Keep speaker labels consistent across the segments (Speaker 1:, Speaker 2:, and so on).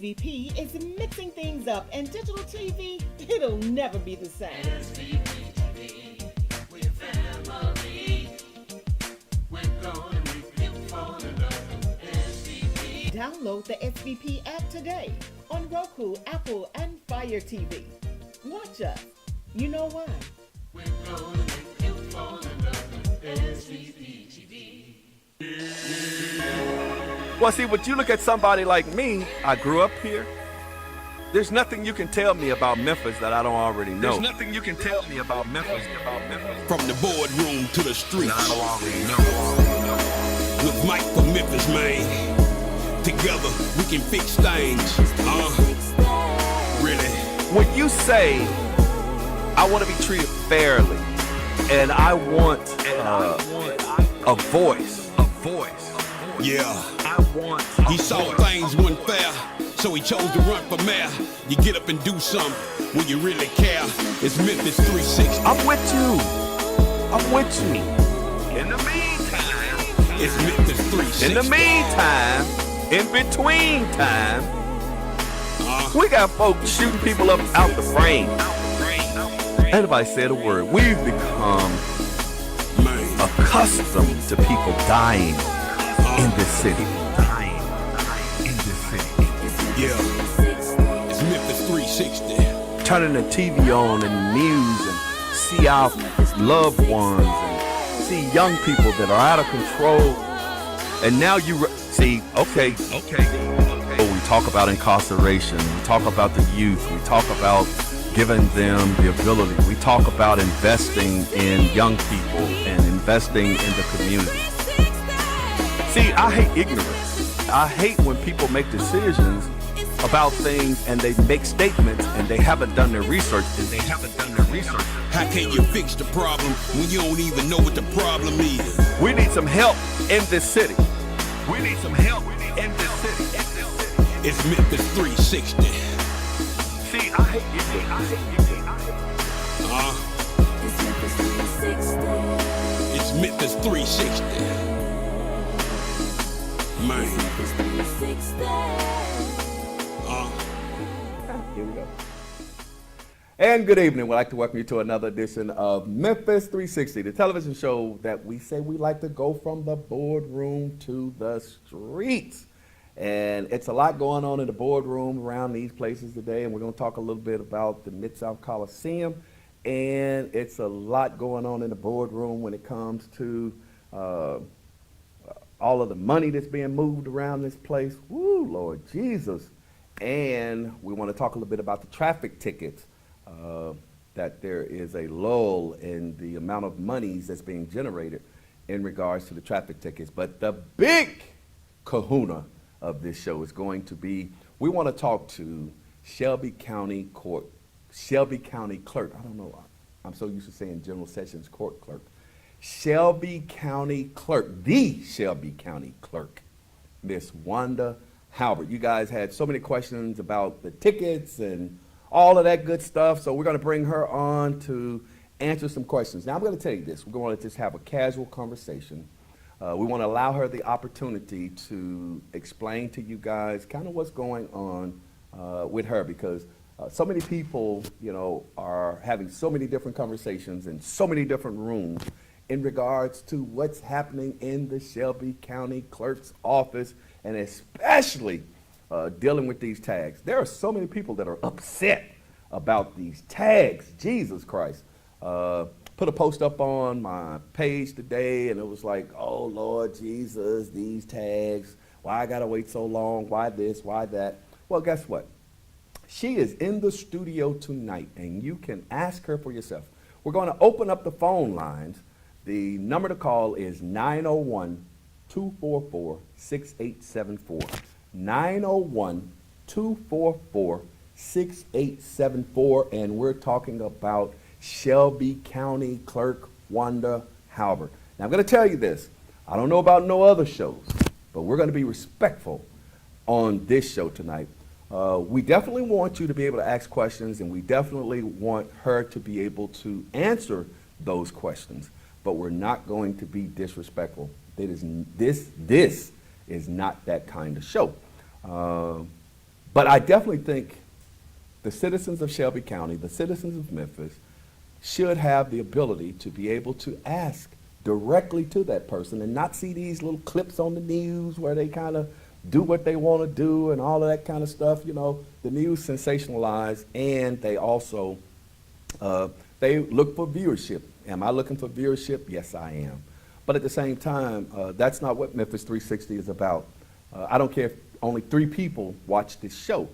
Speaker 1: SVP is mixing things up, and digital TV, it'll never be the same. SVP TV, we're family. We're gonna make you fall in love. SVP. Download the SVP app today on Roku, Apple, and Fire TV. Watch us. You know why? We're gonna make you fall in love. SVP TV.
Speaker 2: Well, see, when you look at somebody like me, I grew up here. There's nothing you can tell me about Memphis that I don't already know.
Speaker 3: There's nothing you can tell me about Memphis.
Speaker 4: From the boardroom to the streets.
Speaker 3: I don't already know.
Speaker 4: With Mike from Memphis, man. Together, we can fix things. Really?
Speaker 2: When you say, I want to be treated fairly, and I want a voice.
Speaker 4: Yeah. He saw things weren't fair, so he chose to run for mayor. You get up and do something when you really care. It's Memphis 360.
Speaker 2: I'm with you.
Speaker 3: In the meantime,
Speaker 4: It's Memphis 360.
Speaker 2: In the meantime, in between time, we got folks shooting people up out the frame. Anybody said a word. We've become accustomed to people dying in this city.
Speaker 4: Yeah. It's Memphis 360.
Speaker 2: Turning the TV on and the news and see our loved ones and see young people that are out of control. And now you see, okay. We talk about incarceration. We talk about the youth. We talk about giving them the ability. We talk about investing in young people and investing in the community. See, I hate ignorance. I hate when people make decisions about things and they make statements and they haven't done their research.
Speaker 4: How can you fix the problem when you don't even know what the problem is?
Speaker 2: We need some help in this city.
Speaker 4: It's Memphis 360.
Speaker 2: See, I hate ignorance.
Speaker 4: It's Memphis 360. Man.
Speaker 2: Here we go. And good evening. We'd like to welcome you to another edition of Memphis 360, the television show that we say we like to go from the boardroom to the streets. And it's a lot going on in the boardroom around these places today, and we're going to talk a little bit about the Mid-South Coliseum. And it's a lot going on in the boardroom when it comes to all of the money that's being moved around this place. Woo, Lord Jesus. And we want to talk a little bit about the traffic tickets, that there is a lull in the amount of monies that's being generated in regards to the traffic tickets. But the big kahuna of this show is going to be, we want to talk to Shelby County Clerk. I don't know, I'm so used to saying General Sessions Court Clerk. Shelby County Clerk, the Shelby County Clerk, Miss Wanda Halbert. You guys had so many questions about the tickets and all of that good stuff, so we're going to bring her on to answer some questions. Now, I'm going to tell you this. We're going to just have a casual conversation. We want to allow her the opportunity to explain to you guys kind of what's going on with her, because so many people, are having so many different conversations in so many different rooms in regards to what's happening in the Shelby County Clerk's office, and especially dealing with these tags. There are so many people that are upset about these tags. Jesus Christ. Put a post up on my page today, and it was like, oh, Lord Jesus, these tags. Why I got to wait so long? Why this? Why that? Well, guess what? She is in the studio tonight, and you can ask her for yourself. We're going to open up the phone lines. The number to call is 901-244-6874. 901-244-6874, and we're talking about Shelby County Clerk Wanda Halbert. Now, I'm going to tell you this. I don't know about no other shows, but we're going to be respectful on this show tonight. We definitely want you to be able to ask questions, and we definitely want her to be able to answer those questions, but we're not going to be disrespectful. This is not that kind of show. But I definitely think the citizens of Shelby County, the citizens of Memphis, should have the ability to be able to ask directly to that person and not see these little clips on the news where they kind of do what they want to do and all of that kind of stuff. You know, the news sensationalize, and they also they look for viewership. Am I looking for viewership? Yes, I am. But at the same time, that's not what Memphis 360 is about. I don't care if only 3 people watch this show,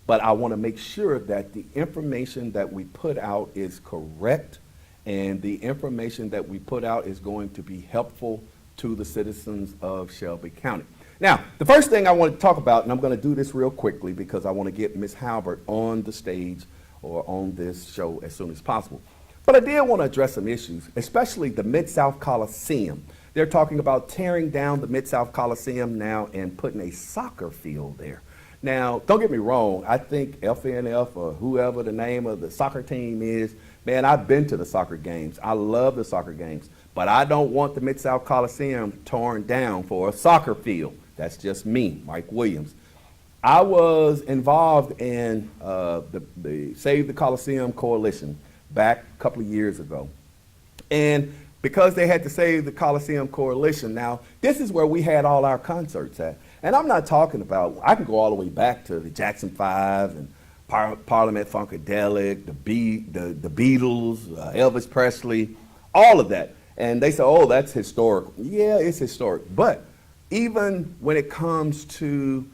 Speaker 2: but I want to make sure that the information that we put out is correct, and the information that we put out is going to be helpful to the citizens of Shelby County. Now, the first thing I want to talk about, and I'm going to do this real quickly because I want to get Ms. Halbert on the stage or on this show as soon as possible. But I did want to address some issues, especially the Mid-South Coliseum. They're talking about tearing down the Mid-South Coliseum now and putting a soccer field there. Now, don't get me wrong, I think FNF or whoever the name of the soccer team is, man, I've been to the soccer games. I love the soccer games, but I don't want the Mid-South Coliseum torn down for a soccer field. That's just me, Mike Williams. I was involved in the Save the Coliseum Coalition back a couple of years ago. And because they had to Save the Coliseum Coalition, now this is where we had all our concerts at. And I'm not talking about, I can go all the way back to the Jackson 5 and Parliament Funkadelic, the Beatles, Elvis Presley, all of that. And they say, oh, that's historical. Yeah, it's historic. But even when it comes to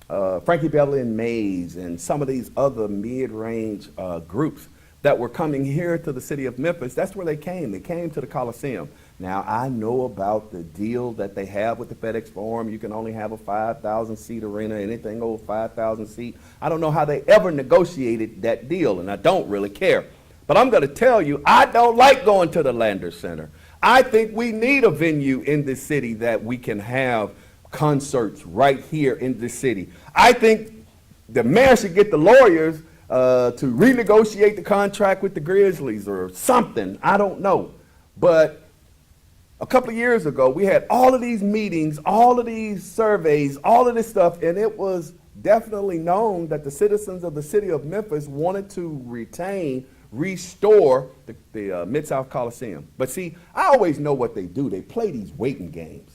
Speaker 2: Frankie Beverly and Mays and some of these other mid-range groups that were coming here to the city of Memphis, that's where they came. They came to the Coliseum. Now, I know about the deal that they have with the FedEx Forum. You can only have a 5,000-seat arena, anything over 5,000 seat. I don't know how they ever negotiated that deal, and I don't really care. But I'm going to tell you, I don't like going to the Landers Center. I think we need a venue in this city that we can have concerts right here in this city. I think the mayor should get the lawyers to renegotiate the contract with the Grizzlies or something. I don't know. But a couple of years ago, we had all of these meetings, all of these surveys, all of this stuff, and it was definitely known that the citizens of the city of Memphis wanted to restore the Mid-South Coliseum. But see, I always know what they do. They play these waiting games.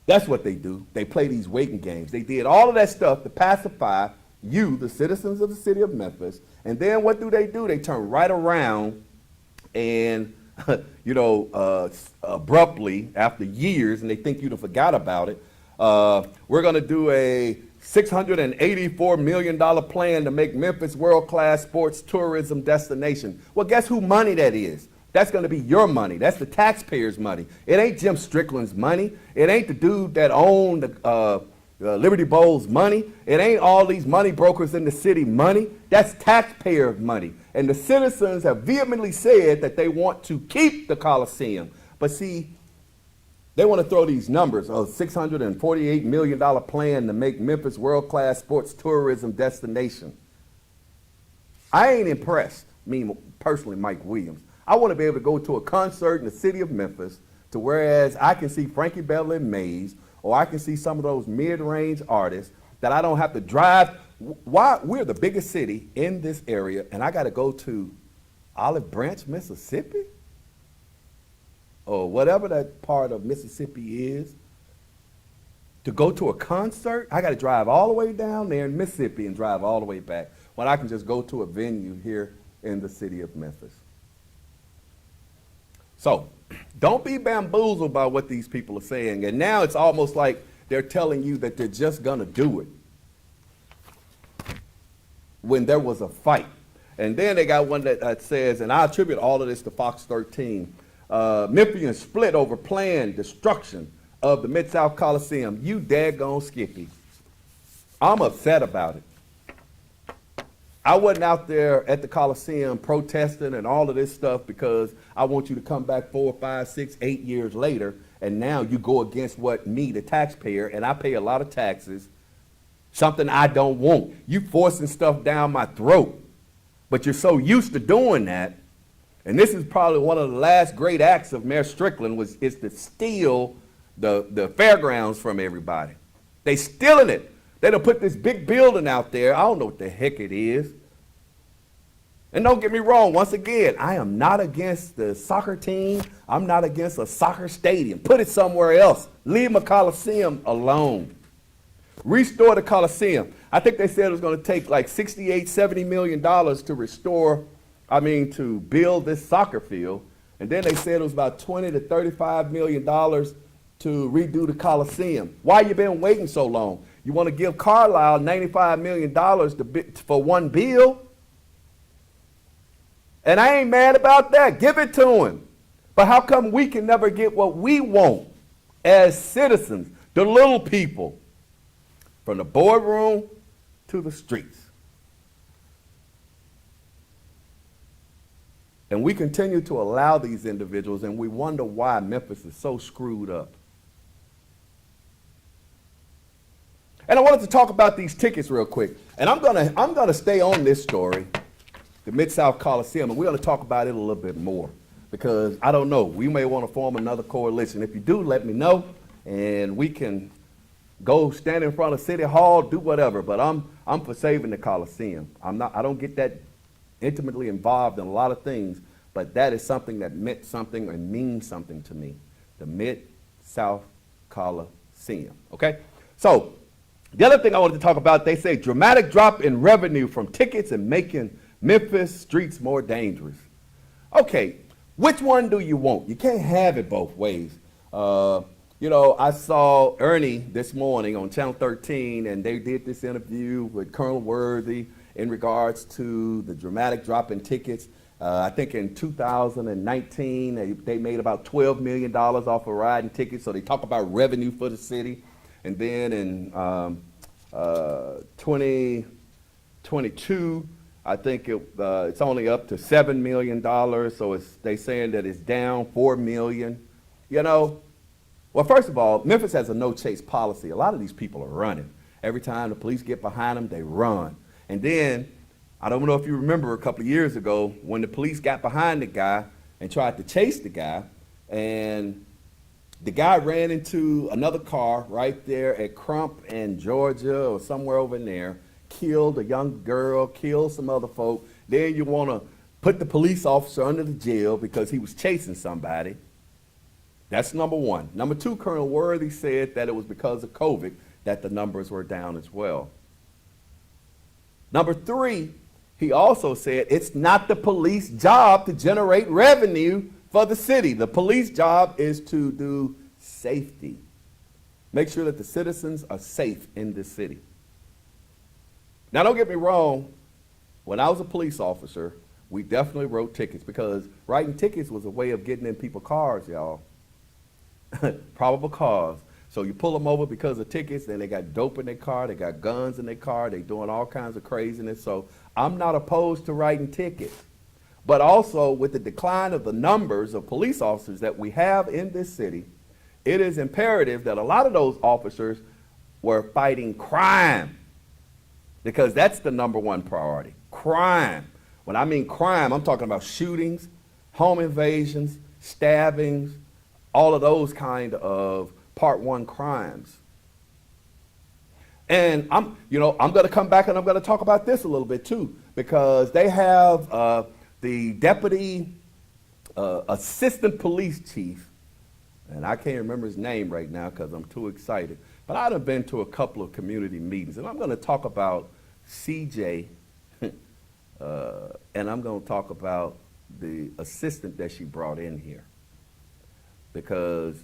Speaker 2: That's what they do. They play these waiting games. They did all of that stuff to pacify you, the citizens of the city of Memphis, and then what do? They turn right around and abruptly, after years, and they think you'd have forgot about it, we're going to do a $684 million plan to make Memphis world-class sports tourism destination. Well, guess who money that is? That's going to be your money. That's the taxpayers' money. It ain't Jim Strickland's money. It ain't the dude that owned the Liberty Bowl's money. It ain't all these money brokers in the city money. That's taxpayer money. And the citizens have vehemently said that they want to keep the Coliseum. But see, they want to throw these numbers of $648 million plan to make Memphis world-class sports tourism destination. I ain't impressed, me personally, Mike Williams. I want to be able to go to a concert in the city of Memphis to whereas I can see Frankie Beverly and Mays, or I can see some of those mid-range artists that I don't have to drive. Why? We're the biggest city in this area, and I got to go to Olive Branch, Mississippi, or whatever that part of Mississippi is, to go to a concert. I got to drive all the way down there in Mississippi and drive all the way back, when I can just go to a venue here in the city of Memphis. So don't be bamboozled by what these people are saying. And now it's almost like they're telling you that they're just going to do it when there was a fight. And then they got one that says, and I attribute all of this to Fox 13, Memphians split over planned destruction of the Mid-South Coliseum. You daggone Skippy. I'm upset about it. I wasn't out there at the Coliseum protesting and all of this stuff because I want you to come back 4, 5, 6, 8 years later, and now you go against what me, the taxpayer, and I pay a lot of taxes, something I don't want. You forcing stuff down my throat, but you're so used to doing that, and this is probably one of the last great acts of Mayor Strickland is to steal the fairgrounds from everybody. They stealing it. They done put this big building out there. I don't know what the heck it is. And don't get me wrong, once again, I am not against the soccer team. I'm not against a soccer stadium. Put it somewhere else. Leave my Coliseum alone. Restore the Coliseum. I think they said it was going to take like $68, $70 million to build this soccer field. And then they said it was about $20 to $35 million to redo the Coliseum. Why you been waiting so long? You want to give Carlisle $95 million for one bill? And I ain't mad about that. Give it to him. But how come we can never get what we want as citizens, the little people, from the boardroom to the streets? And we continue to allow these individuals, and we wonder why Memphis is so screwed up. And I wanted to talk about these tickets real quick. And I'm gonna stay on this story, the Mid-South Coliseum, and we're going to talk about it a little bit more because I don't know. We may want to form another coalition. If you do, let me know, and we can go stand in front of City Hall, do whatever. But I'm for saving the Coliseum. I don't get that intimately involved in a lot of things, but that is something that meant something and means something to me. The Mid-South Coliseum. Okay, so the other thing I wanted to talk about, they say dramatic drop in revenue from tickets and making Memphis streets more dangerous. Okay, which one do you want? You can't have it both ways. I saw Ernie this morning on Channel 13, and they did this interview with Colonel Worthy in regards to the dramatic drop in tickets. I think in 2019, they made about $12 million off of riding tickets, so they talk about revenue for the city. And then in 2022, I think it's only up to $7 million, so they saying that it's down $4 million. Well, first of all, Memphis has a no-chase policy. A lot of these people are running. Every time the police get behind them, they run. And then, I don't know if you remember a couple of years ago when the police got behind the guy and tried to chase the guy, and the guy ran into another car right there at Crump in Georgia or somewhere over in there, killed a young girl, killed some other folk. Then you want to put the police officer under the jail because he was chasing somebody. That's number one. Number two, Colonel Worthy said that it was because of COVID that the numbers were down as well. Number three, he also said it's not the police job to generate revenue for the city. The police job is to do safety. Make sure that the citizens are safe in this city. Now, don't get me wrong. When I was a police officer, we definitely wrote tickets because writing tickets was a way of getting in people's cars, y'all. Probable cause. So you pull them over because of tickets, then they got dope in their car, they got guns in their car, they doing all kinds of craziness. So I'm not opposed to writing tickets. But also with the decline of the numbers of police officers that we have in this city, it is imperative that a lot of those officers were fighting crime. Because that's the number one priority, crime. When I mean crime, I'm talking about shootings, home invasions, stabbings, all of those kind of Part 1 crimes. And I'm going to come back and I'm going to talk about this a little bit too, because they have the deputy assistant police chief, and I can't remember his name right now because I'm too excited, but I've been to a couple of community meetings, and I'm going to talk about CJ, and I'm going to talk about the assistant that she brought in here, because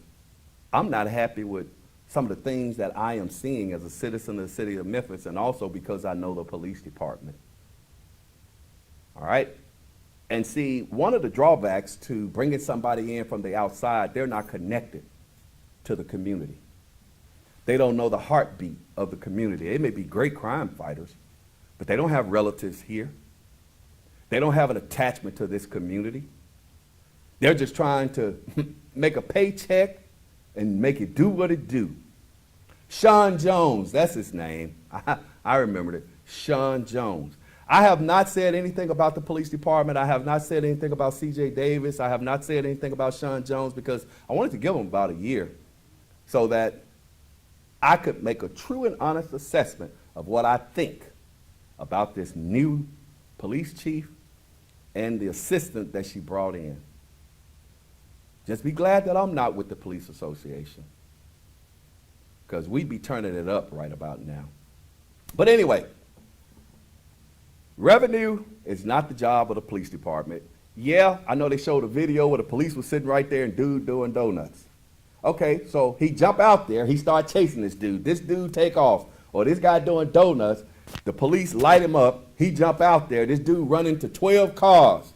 Speaker 2: I'm not happy with some of the things that I am seeing as a citizen of the city of Memphis, and also because I know the police department. All right? And see, one of the drawbacks to bringing somebody in from the outside, they're not connected to the community. They don't know the heartbeat of the community. They may be great crime fighters, but they don't have relatives here. They don't have an attachment to this community. They're just trying to make a paycheck and make it do what it do. Sean Jones, that's his name. I remembered it. Sean Jones. I have not said anything about the police department. I have not said anything about C.J. Davis. I have not said anything about Sean Jones because I wanted to give him about a year so that I could make a true and honest assessment of what I think about this new police chief and the assistant that she brought in. Just be glad that I'm not with the police association, because we'd be turning it up right about now. But anyway, revenue is not the job of the police department. Yeah, I know they showed a video where the police was sitting right there and dude doing donuts. Okay, so he jump out there, he start chasing this dude take off, or this guy doing donuts, the police light him up, he jump out there, this dude run into 12 cars.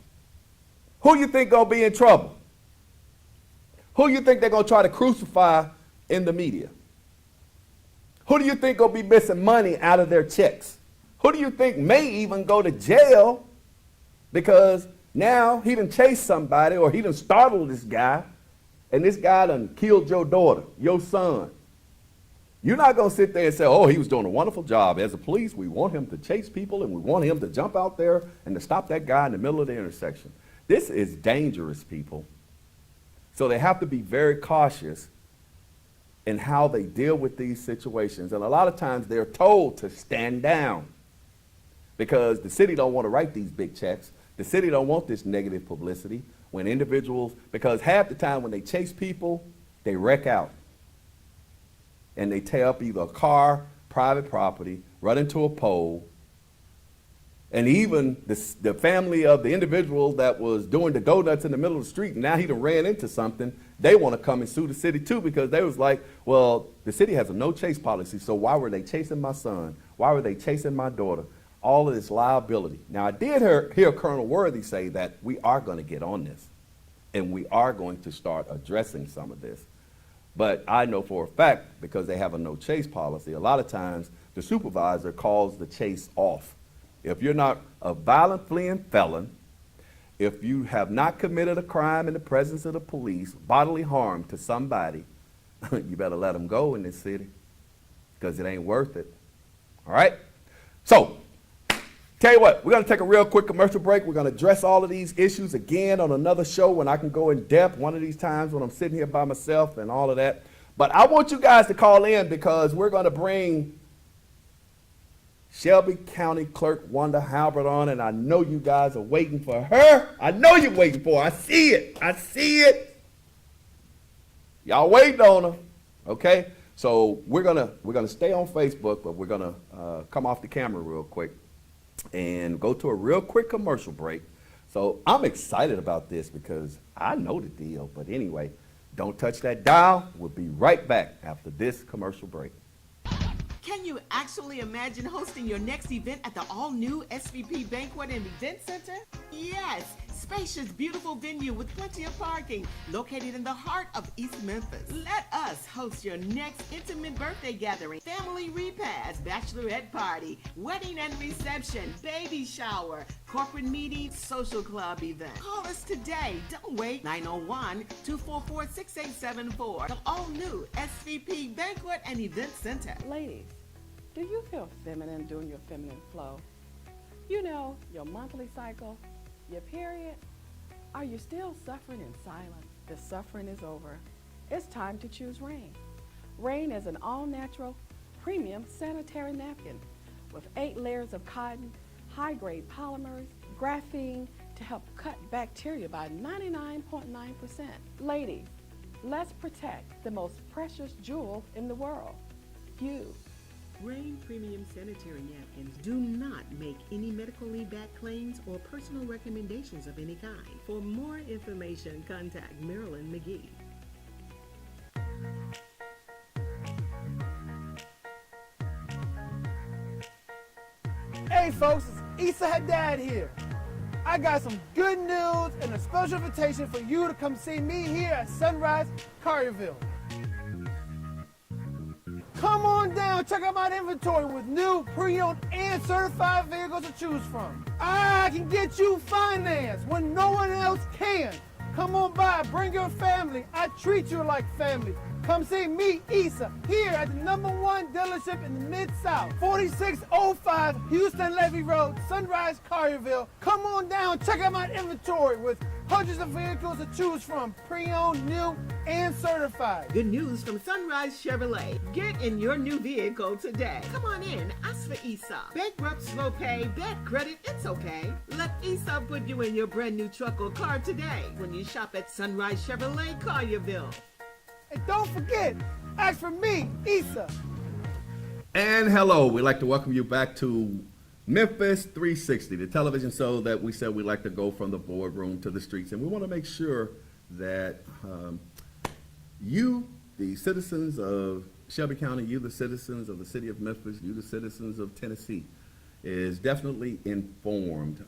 Speaker 2: Who you think gonna be in trouble? Who you think they're gonna try to crucify in the media? Who do you think gonna be missing money out of their checks? Who do you think may even go to jail because now he done chased somebody or he done startled this guy and this guy done killed your daughter, your son? You're not going to sit there and say, oh, he was doing a wonderful job. As a police, we want him to chase people and we want him to jump out there and to stop that guy in the middle of the intersection. This is dangerous, people. So they have to be very cautious in how they deal with these situations. And a lot of times they're told to stand down because the city don't want to write these big checks. The city don't want this negative publicity when individuals, because half the time when they chase people, they wreck out. And they tear up either a car, private property, run into a pole. And even the family of the individual that was doing the donuts in the middle of the street, and now he done ran into something, they want to come and sue the city too, because they was like, well, the city has a no chase policy, so why were they chasing my son? Why were they chasing my daughter? All of this liability. Now, I did hear Colonel Worthy say that we are going to get on this, and we are going to start addressing some of this. But I know for a fact, because they have a no chase policy, a lot of times the supervisor calls the chase off. If you're not a violent fleeing felon, if you have not committed a crime in the presence of the police, bodily harm to somebody, you better let them go in this city, because it ain't worth it. All right? So, tell you what, we're going to take a real quick commercial break. We're going to address all of these issues again on another show when I can go in depth one of these times when I'm sitting here by myself and all of that. But I want you guys to call in because we're going to bring Shelby County Clerk Wanda Halbert on, and I know you guys are waiting for her. I know you're waiting for her. I see it. I see it. Y'all waiting on her, okay? So we're gonna stay on Facebook, but we're gonna come off the camera real quick and go to a real quick commercial break. So I'm excited about this because I know the deal. But anyway, don't touch that dial. We'll be right back after this commercial break.
Speaker 1: Can you actually imagine hosting your next event at the all-new SVP Banquet and Event Center? Yes, spacious, beautiful venue with plenty of parking, located in the heart of East Memphis. Let us host your next intimate birthday gathering, family repast, bachelorette party, wedding and reception, baby shower, corporate meeting, social club event. Call us today. Don't wait. 901-244-6874. The all-new SVP Banquet and Event Center.
Speaker 5: Ladies, do you feel feminine during your feminine flow? You know, your monthly cycle, your period? Are you still suffering in silence? The suffering is over. It's time to choose Rain. Rain is an all-natural, premium sanitary napkin with 8 layers of cotton, high-grade polymers, graphene to help cut bacteria by 99.9%. Ladies, let's protect the most precious jewel in the world, you.
Speaker 1: Rain Premium Sanitary Napkins do not make any medically backed claims or personal recommendations of any kind. For more information, contact Marilyn McGee.
Speaker 6: Hey folks, it's Issa Haddad here. I got some good news and a special invitation for you to come see me here at Sunrise Collierville. Come on down, check out my inventory with new, pre-owned, and certified vehicles to choose from. I can get you financed when no one else can. Come on by, bring your family. I treat you like family. Come see me, Issa, here at the #1 dealership in the Mid-South, 4605 Houston Levy Road, Sunrise Collierville. Come on down, check out my inventory with Hundreds of vehicles to choose from, pre-owned, new, and certified.
Speaker 1: Good news from Sunrise Chevrolet. Get in your new vehicle today. Come on in, ask for Esau. Bankrupt, slow pay, bad credit, it's okay. Let Esau put you in your brand new truck or car today. When you shop at Sunrise Chevrolet, Collierville.
Speaker 6: And don't forget, ask for me, Issa.
Speaker 2: And hello, we'd like to welcome you back to Memphis 360, the television show that we said we like to go from the boardroom to the streets. And we want to make sure that you, the citizens of Shelby County, you, the citizens of the city of Memphis, you, the citizens of Tennessee, is definitely informed.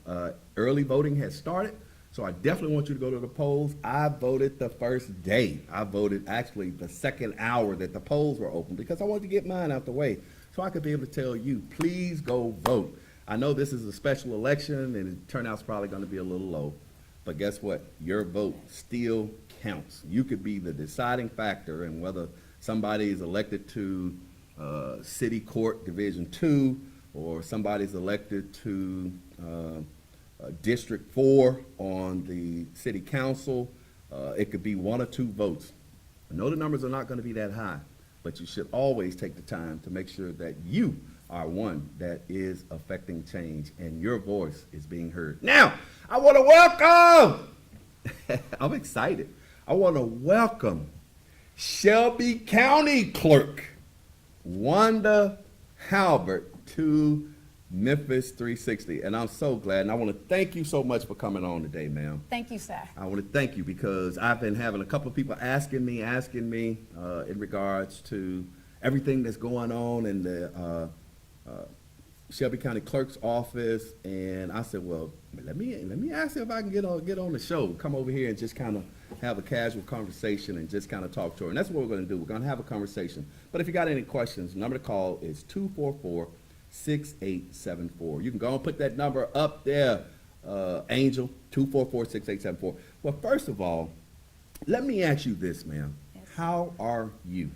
Speaker 2: Early voting has started, so I definitely want you to go to the polls. I voted the first day. I voted actually the second hour that the polls were open because I wanted to get mine out the way so I could be able to tell you, please go vote. I know this is a special election and the turnout's probably going to be a little low, but guess what? Your vote still counts. You could be the deciding factor in whether somebody is elected to City Court Division 2 or somebody's elected to District 4 on the City Council. It could be 1 or 2 votes. I know the numbers are not going to be that high, but you should always take the time to make sure that you are one that is affecting change and your voice is being heard. Now, I want to welcome, I'm excited, I want to welcome Shelby County Clerk Wanda Halbert to Memphis 360. And I'm so glad, and I want to thank you so much for coming on today, ma'am.
Speaker 7: Thank you, sir.
Speaker 2: I want to thank you because I've been having a couple of people asking me in regards to everything that's going on in the Shelby County Clerk's office, and I said, well, let me ask if I can get on the show, come over here and just kind of have a casual conversation and just kind of talk to her. And that's what we're going to do. We're going to have a conversation. But if you got any questions, the number to call is 244-6874. You can go and put that number up there, Angel, 244-6874. Well, first of all, let me ask you this, ma'am.
Speaker 7: Yes.
Speaker 2: How are you?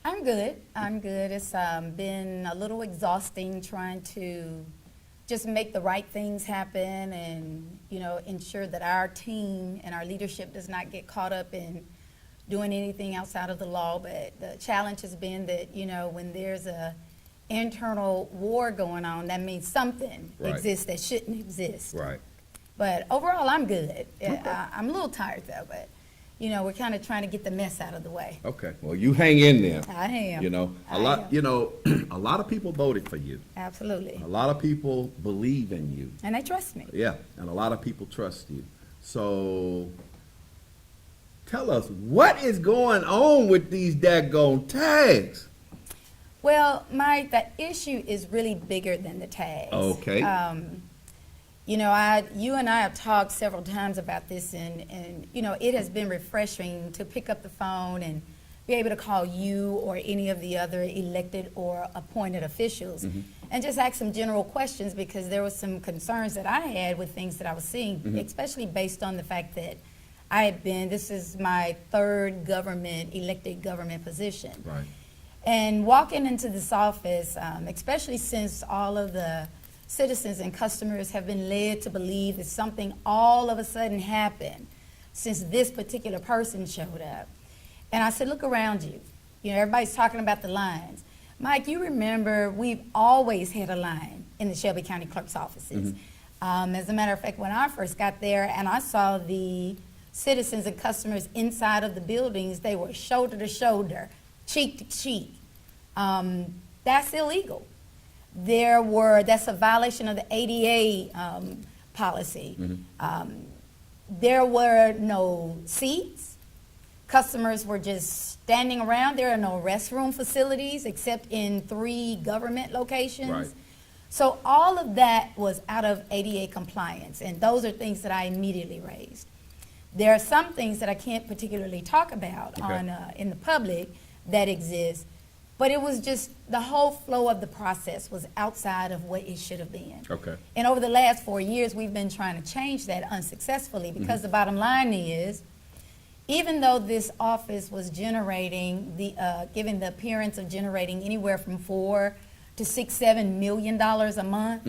Speaker 7: I'm good. It's been a little exhausting trying to just make the right things happen and, ensure that our team and our leadership does not get caught up in doing anything outside of the law. But the challenge has been that, when there's a internal war going on, that means something
Speaker 2: Right.
Speaker 7: exists that shouldn't exist.
Speaker 2: Right.
Speaker 7: But overall, I'm good.
Speaker 2: Okay.
Speaker 7: I'm a little tired though, but we're kind of trying to get the mess out of the way.
Speaker 2: Okay. Well, you hang in there.
Speaker 7: I am.
Speaker 2: A lot of people voted for you.
Speaker 7: Absolutely.
Speaker 2: A lot of people believe in you.
Speaker 7: And they trust me.
Speaker 2: Yeah, and a lot of people trust you. So tell us, what is going on with these daggone tags?
Speaker 7: Well, Mike, the issue is really bigger than the tags.
Speaker 2: Okay.
Speaker 7: You and I have talked several times about this, and it has been refreshing to pick up the phone and be able to call you or any of the other elected or appointed officials and just ask some general questions, because there was some concerns that I had with things that I was seeing, especially based on the fact that this is my 3rd elected government position.
Speaker 2: Right.
Speaker 7: And walking into this office, especially since all of the citizens and customers have been led to believe that something all of a sudden happened since this particular person showed up. And I said, look around you. Everybody's talking about the lines. Mike, you remember we've always had a line in the Shelby County Clerk's offices. As a matter of fact, when I first got there and I saw the citizens and customers inside of the buildings, they were shoulder to shoulder, cheek to cheek. That's illegal. That's a violation of the ADA policy. There were no seats. Customers were just standing around. There are no restroom facilities except in 3 government locations.
Speaker 2: Right.
Speaker 7: So all of that was out of ADA compliance, and those are things that I immediately raised. There are some things that I can't particularly talk about in the public that exist, but it was just the whole flow of the process was outside of what it should have been.
Speaker 2: Okay.
Speaker 7: And over the last 4 years, we've been trying to change that unsuccessfully, because the bottom line is, even though this office was generating giving the appearance of generating anywhere from $4 to $6, $7 million a month,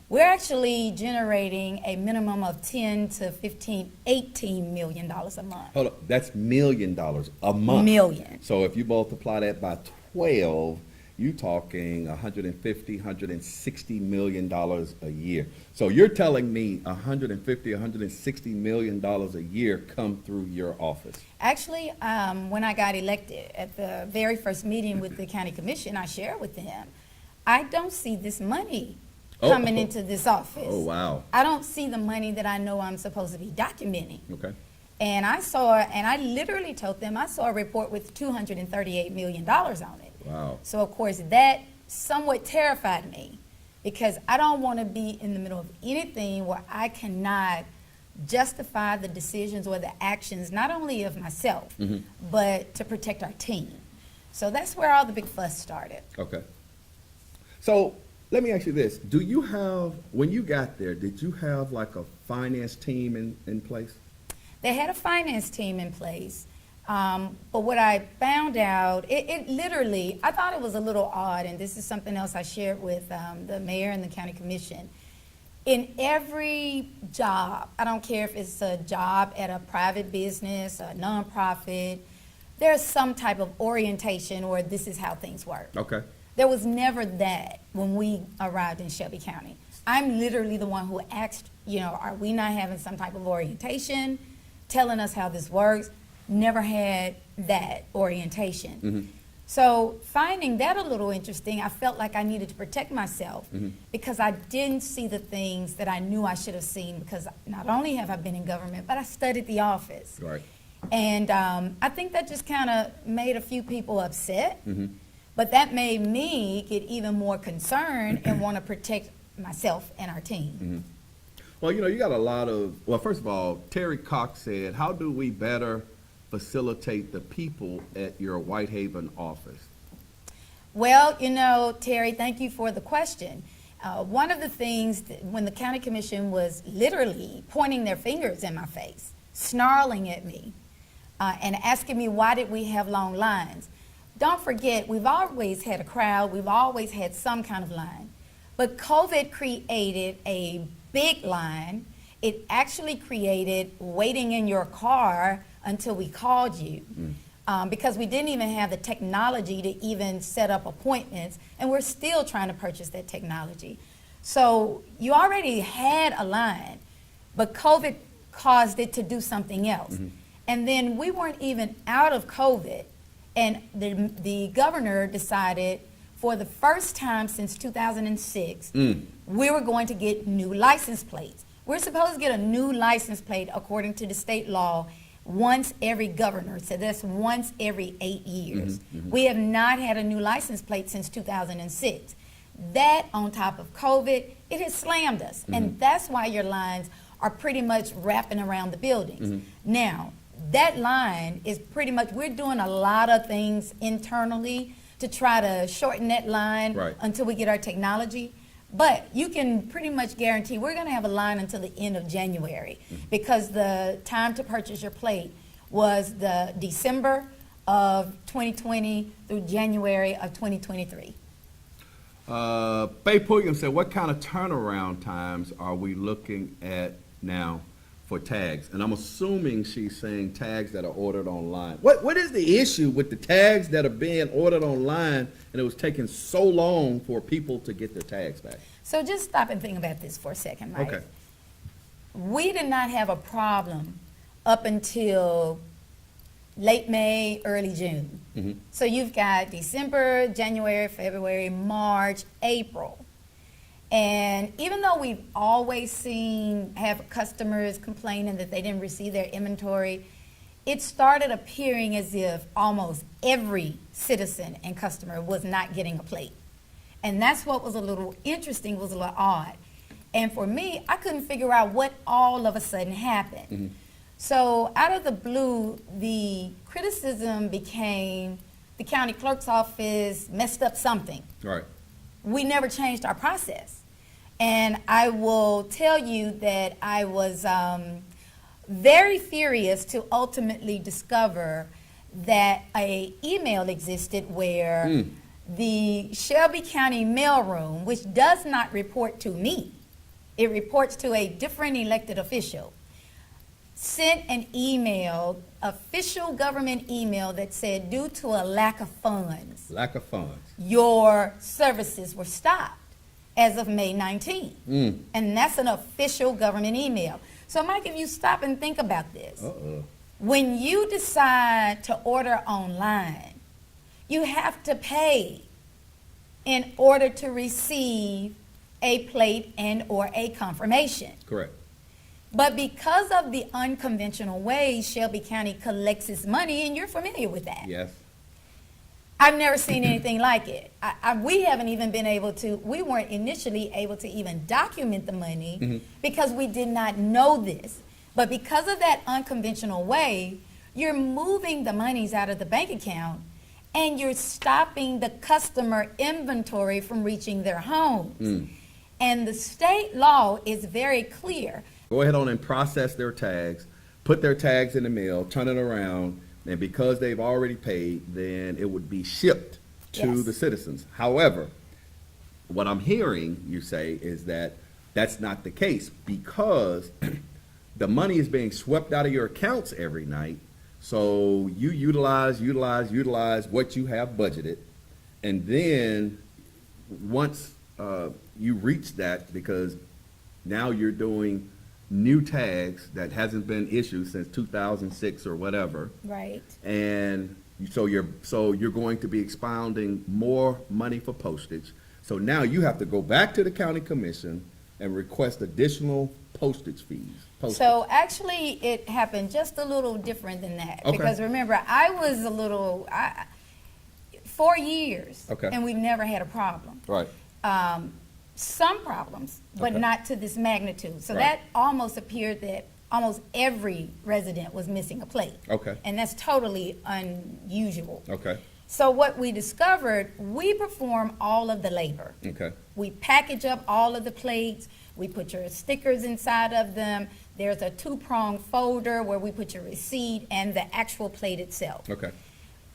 Speaker 7: We're actually generating a minimum of 10 to 15, $18 million a month.
Speaker 2: Hold up, that's $1 million a month.
Speaker 7: Million.
Speaker 2: So if you multiply that by 12, you're talking $160 million a year. So you're telling me $160 million a year come through your office?
Speaker 7: Actually, when I got elected at the very first meeting with the county commission, I shared with them, I don't see this money coming into this office.
Speaker 2: Oh, wow.
Speaker 7: I don't see the money that I know I'm supposed to be documenting.
Speaker 2: Okay.
Speaker 7: And I literally told them I saw a report with $238 million on it.
Speaker 2: Wow.
Speaker 7: So of course that somewhat terrified me because I don't want to be in the middle of anything where I cannot justify the decisions or the actions, not only of myself, but to protect our team. So that's where all the big fuss started.
Speaker 2: Okay. So let me ask you this. Do you have, when you got there, did you have like a finance team in place?
Speaker 7: They had a finance team in place. But what I found out, it literally, I thought it was a little odd, and this is something else I shared with the mayor and the county commission. In every job, I don't care if it's a job at a private business, a nonprofit, there's some type of orientation or this is how things work.
Speaker 2: Okay.
Speaker 7: There was never that when we arrived in Shelby County. I'm literally the one who asked, are we not having some type of orientation, telling us how this works? Never had that orientation. So finding that a little interesting, I felt like I needed to protect myself because I didn't see the things that I knew I should have seen because not only have I been in government, but I studied the office.
Speaker 2: Right.
Speaker 7: And I think that just kind of made a few people upset, but that made me get even more concerned and want to protect myself and our team.
Speaker 2: Well, you got a lot of, well, first of all, Terry Cox said, how do we better facilitate the people at your Whitehaven office?
Speaker 7: Well, Terry, thank you for the question. One of the things when the county commission was literally pointing their fingers in my face, snarling at me, and asking me why did we have long lines. Don't forget, we've always had a crowd, we've always had some kind of line. But COVID created a big line. It actually created waiting in your car until we called you because we didn't even have the technology to even set up appointments, and we're still trying to purchase that technology. So you already had a line, but COVID caused it to do something else. And then we weren't even out of COVID, and the governor decided for the first time since 2006, we were going to get new license plates. We're supposed to get a new license plate according to the state law once every governor, so that's once every 8 years. We have not had a new license plate since 2006. That on top of COVID, it has slammed us, and that's why your lines are pretty much wrapping around the buildings. Now, that line is pretty much, we're doing a lot of things internally to try to shorten that line until we get our technology. But you can pretty much guarantee we're going to have a line until the end of January because the time to purchase your plate was the December of 2020 through January of 2023.
Speaker 2: Faye Pulliam said, what kind of turnaround times are we looking at now for tags? And I'm assuming she's saying tags that are ordered online. What is the issue with the tags that are being ordered online and it was taking so long for people to get their tags back?
Speaker 7: So just stop and think about this for a second, right?
Speaker 2: Okay.
Speaker 7: We did not have a problem up until late May, early June. So you've got December, January, February, March, April. And even though we've always have customers complaining that they didn't receive their inventory, it started appearing as if almost every citizen and customer was not getting a plate. And that's what was a little interesting, was a little odd. And for me, I couldn't figure out what all of a sudden happened. So out of the blue, the criticism became the county clerk's office messed up something.
Speaker 2: Right.
Speaker 7: We never changed our process. And I will tell you that I was very furious to ultimately discover that an email existed where the Shelby County mailroom, which does not report to me, it reports to a different elected official, sent an email, official government email that said, due to a lack of funds, your services were stopped as of May 19th. And that's an official government email. So Mike, if you stop and think about this, when you decide to order online, you have to pay in order to receive a plate and or a confirmation.
Speaker 2: Correct.
Speaker 7: But because of the unconventional ways Shelby County collects its money, and you're familiar with that.
Speaker 2: Yes.
Speaker 7: I've never seen anything like it. We haven't even been able to, we weren't initially able to even document the money because we did not know this. But because of that unconventional way, you're moving the monies out of the bank account and you're stopping the customer inventory from reaching their homes. And the state law is very clear.
Speaker 2: Go ahead on and process their tags, put their tags in the mail, turn it around, and because they've already paid, then it would be shipped to
Speaker 7: Yes.
Speaker 2: the citizens. However, what I'm hearing you say is that that's not the case because the money is being swept out of your accounts every night. So you utilize what you have budgeted. And then once you reach that, because now you're doing new tags that hasn't been issued since 2006 or whatever.
Speaker 7: Right.
Speaker 2: And so you're going to be expounding more money for postage. So now you have to go back to the county commission and request additional postage fees.
Speaker 7: So actually, it happened just a little different than that.
Speaker 2: Okay.
Speaker 7: Because remember, I was a little, 4 years.
Speaker 2: Okay.
Speaker 7: And we've never had a problem.
Speaker 2: Right.
Speaker 7: Some problems, but
Speaker 2: Okay.
Speaker 7: not to this magnitude. So
Speaker 2: Right.
Speaker 7: that almost appeared that almost every resident was missing a plate.
Speaker 2: Okay.
Speaker 7: And that's totally unusual.
Speaker 2: Okay.
Speaker 7: So what we discovered, we perform all of the labor.
Speaker 2: Okay.
Speaker 7: We package up all of the plates. We put your stickers inside of them. There's a 2-prong folder where we put your receipt and the actual plate itself.
Speaker 2: Okay.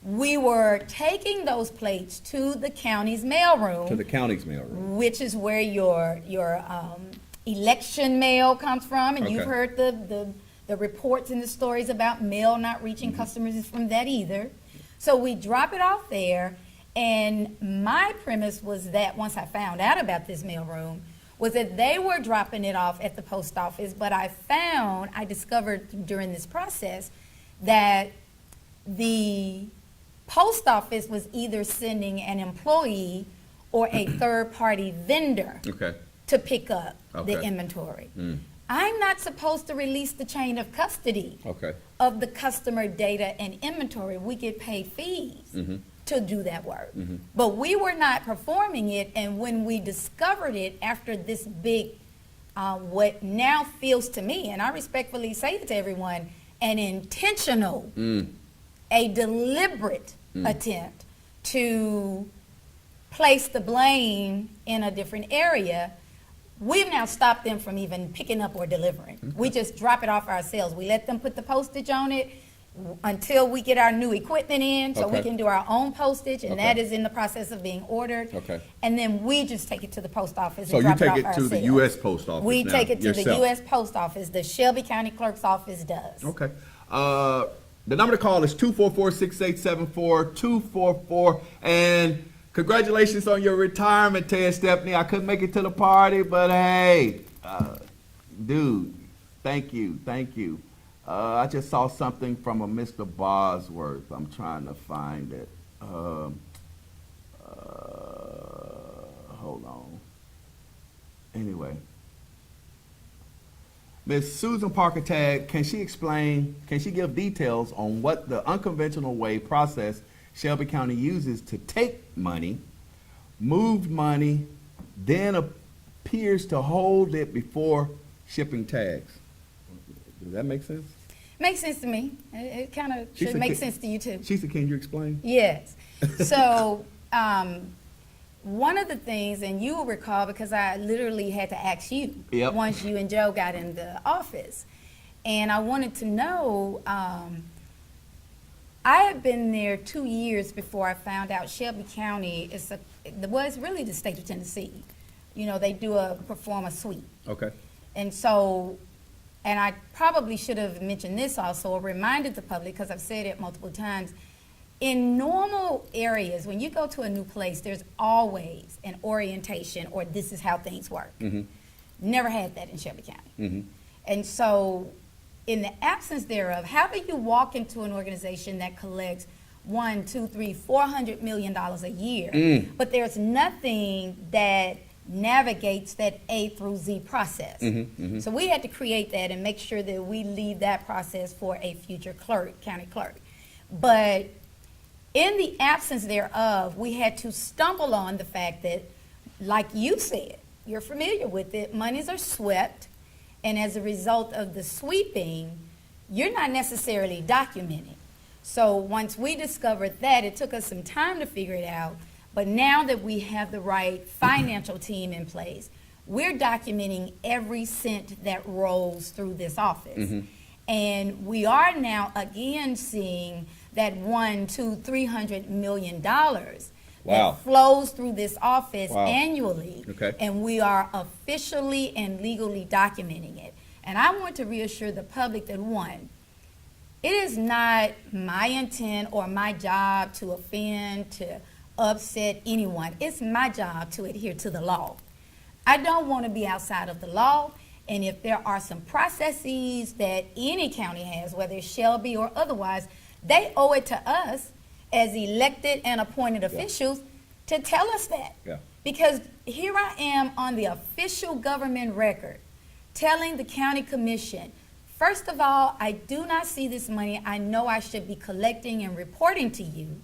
Speaker 7: We were taking those plates to the county's mailroom,
Speaker 2: To the county's mailroom.
Speaker 7: which is where your election mail comes from, and you've
Speaker 2: Okay.
Speaker 7: heard the reports and the stories about mail not reaching customers is from that either. So we drop it off there, and my premise was that once I found out about this mailroom, was that they were dropping it off at the post office, but I discovered during this process that the post office was either sending an employee or a third-party vendor
Speaker 2: Okay.
Speaker 7: to pick up the
Speaker 2: Okay.
Speaker 7: inventory. I'm not supposed to release the chain of custody
Speaker 2: Okay.
Speaker 7: of the customer data and inventory. We get paid fees to do that work. But we were not performing it, and when we discovered it after this big, what now feels to me, and I respectfully say it to everyone, an intentional, a deliberate attempt to place the blame in a different area, we've now stopped them from even picking up or delivering. We just drop it off ourselves. We let them put the postage on it until we get our new equipment in, so we
Speaker 2: Okay.
Speaker 7: can do our own postage, and
Speaker 2: Okay.
Speaker 7: that is in the process of being ordered.
Speaker 2: Okay.
Speaker 7: And then we just take it to the post office
Speaker 2: So
Speaker 7: and
Speaker 2: you
Speaker 7: drop it
Speaker 2: take
Speaker 7: off
Speaker 2: it to
Speaker 7: ourselves.
Speaker 2: the U.S. Post Office
Speaker 7: We
Speaker 2: now,
Speaker 7: take it to the
Speaker 2: yourself.
Speaker 7: U.S. Post Office. The Shelby County Clerk's Office does.
Speaker 2: Okay. The number to call is 244-6874, 244. And congratulations on your retirement, Ted Stepney. I couldn't make it to the party, but hey, dude, thank you. I just saw something from a Mr. Bosworth. I'm trying to find it. Hold on. Anyway. Ms. Susan Parker Tagg, can she give details on what the unconventional way process Shelby County uses to take money, moved money, then appears to hold it before shipping tags? Does that make sense?
Speaker 7: Makes sense to me. It kind of
Speaker 2: She
Speaker 7: should
Speaker 2: said,
Speaker 7: make
Speaker 2: "Can-"
Speaker 7: sense to you too.
Speaker 2: She said, can you explain?
Speaker 7: Yes. So, one of the things, and you will recall because I literally had to ask you
Speaker 2: Yep.
Speaker 7: once you and Joe got in the office, and I wanted to know, I had been there 2 years before I found out Shelby County was really the state of Tennessee. they perform a sweep.
Speaker 2: Okay.
Speaker 7: And so, and I probably should have mentioned this also, or reminded the public, because I've said it multiple times. In normal areas, when you go to a new place, there's always an orientation or this is how things work. Never had that in Shelby County. And so, in the absence thereof, how do you walk into an organization that collects $1, $2, $3, $400 million a year, but there's nothing that navigates that A through Z process? So we had to create that and make sure that we lead that process for a future clerk, county clerk. But in the absence thereof, we had to stumble on the fact that, like you said, you're familiar with it, monies are swept, and as a result of the sweeping, you're not necessarily documenting. So once we discovered that, it took us some time to figure it out, but now that we have the right financial team in place, we're documenting every cent that rolls through this office. And we are now again seeing that $100, $200, $300 million that flows through this office annually.
Speaker 2: Okay.
Speaker 7: And we are officially and legally documenting it. And I want to reassure the public that, one, it is not my intent or my job to offend, to upset anyone. It's my job to adhere to the law. I don't want to be outside of the law. And if there are some processes that any county has, whether it's Shelby or otherwise, they owe it to us as elected and appointed officials to tell us that. Because here I am on the official government record telling the county commission, first of all, I do not see this money. I know I should be collecting and reporting to you.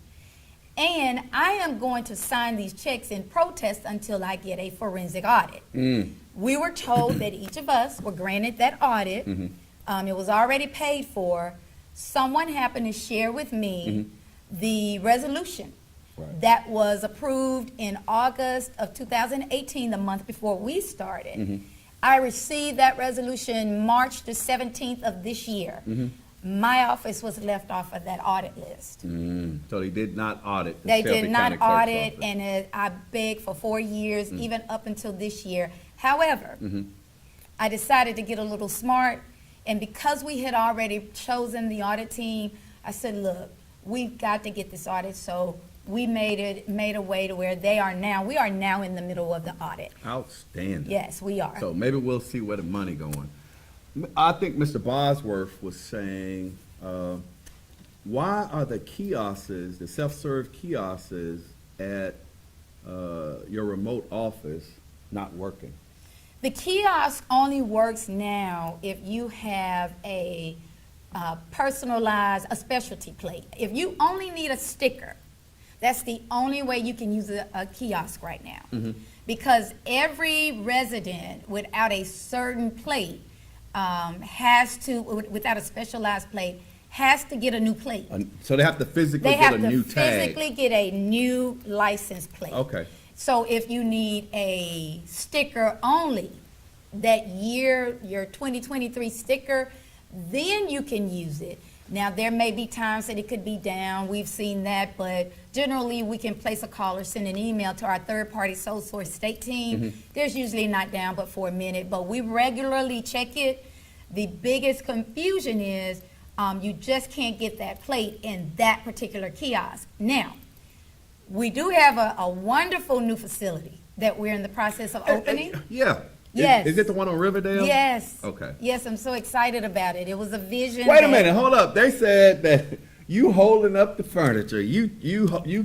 Speaker 7: And I am going to sign these checks in protest until I get a forensic audit. We were told that each of us were granted that audit. It was already paid for. Someone happened to share with me the resolution that was approved in August of 2018, the month before we started. I received that resolution March the 17th of this year. My office was left off of that audit list.
Speaker 2: So they did not audit the
Speaker 7: They
Speaker 2: Shelby
Speaker 7: did not
Speaker 2: County Clerk's
Speaker 7: audit,
Speaker 2: office.
Speaker 7: and I begged for 4 years, even up until this year. However, I decided to get a little smart, and because we had already chosen the audit team, I said, look, we've got to get this audit. So we made a way to where we are now in the middle of the audit.
Speaker 2: Outstanding.
Speaker 7: Yes, we are.
Speaker 2: So maybe we'll see where the money going. I think Mr. Bosworth was saying, why are the kiosks, the self-serve kiosks at your remote office not working?
Speaker 7: The kiosk only works now if you have a personalized, a specialty plate. If you only need a sticker, that's the only way you can use a kiosk right now. Because every resident without a certain plate without a specialized plate, has to get a new plate.
Speaker 2: So they have to physically
Speaker 7: They
Speaker 2: get
Speaker 7: have
Speaker 2: a
Speaker 7: to
Speaker 2: new tag.
Speaker 7: physically get a new license plate.
Speaker 2: Okay.
Speaker 7: So if you need a sticker only, that year, your 2023 sticker, then you can use it. Now, there may be times that it could be down. We've seen that, but generally we can place a call or send an email to our third-party sole source state team. There's usually not down but for a minute, but we regularly check it. The biggest confusion is you just can't get that plate in that particular kiosk. Now, we do have a wonderful new facility that we're in the process of opening.
Speaker 2: Yeah.
Speaker 7: Yes.
Speaker 2: Is it the one on Riverdale?
Speaker 7: Yes.
Speaker 2: Okay.
Speaker 7: Yes, I'm so excited about it. It was a vision.
Speaker 2: Wait a
Speaker 7: that-
Speaker 2: minute, hold up. They said that you holding up the furniture, you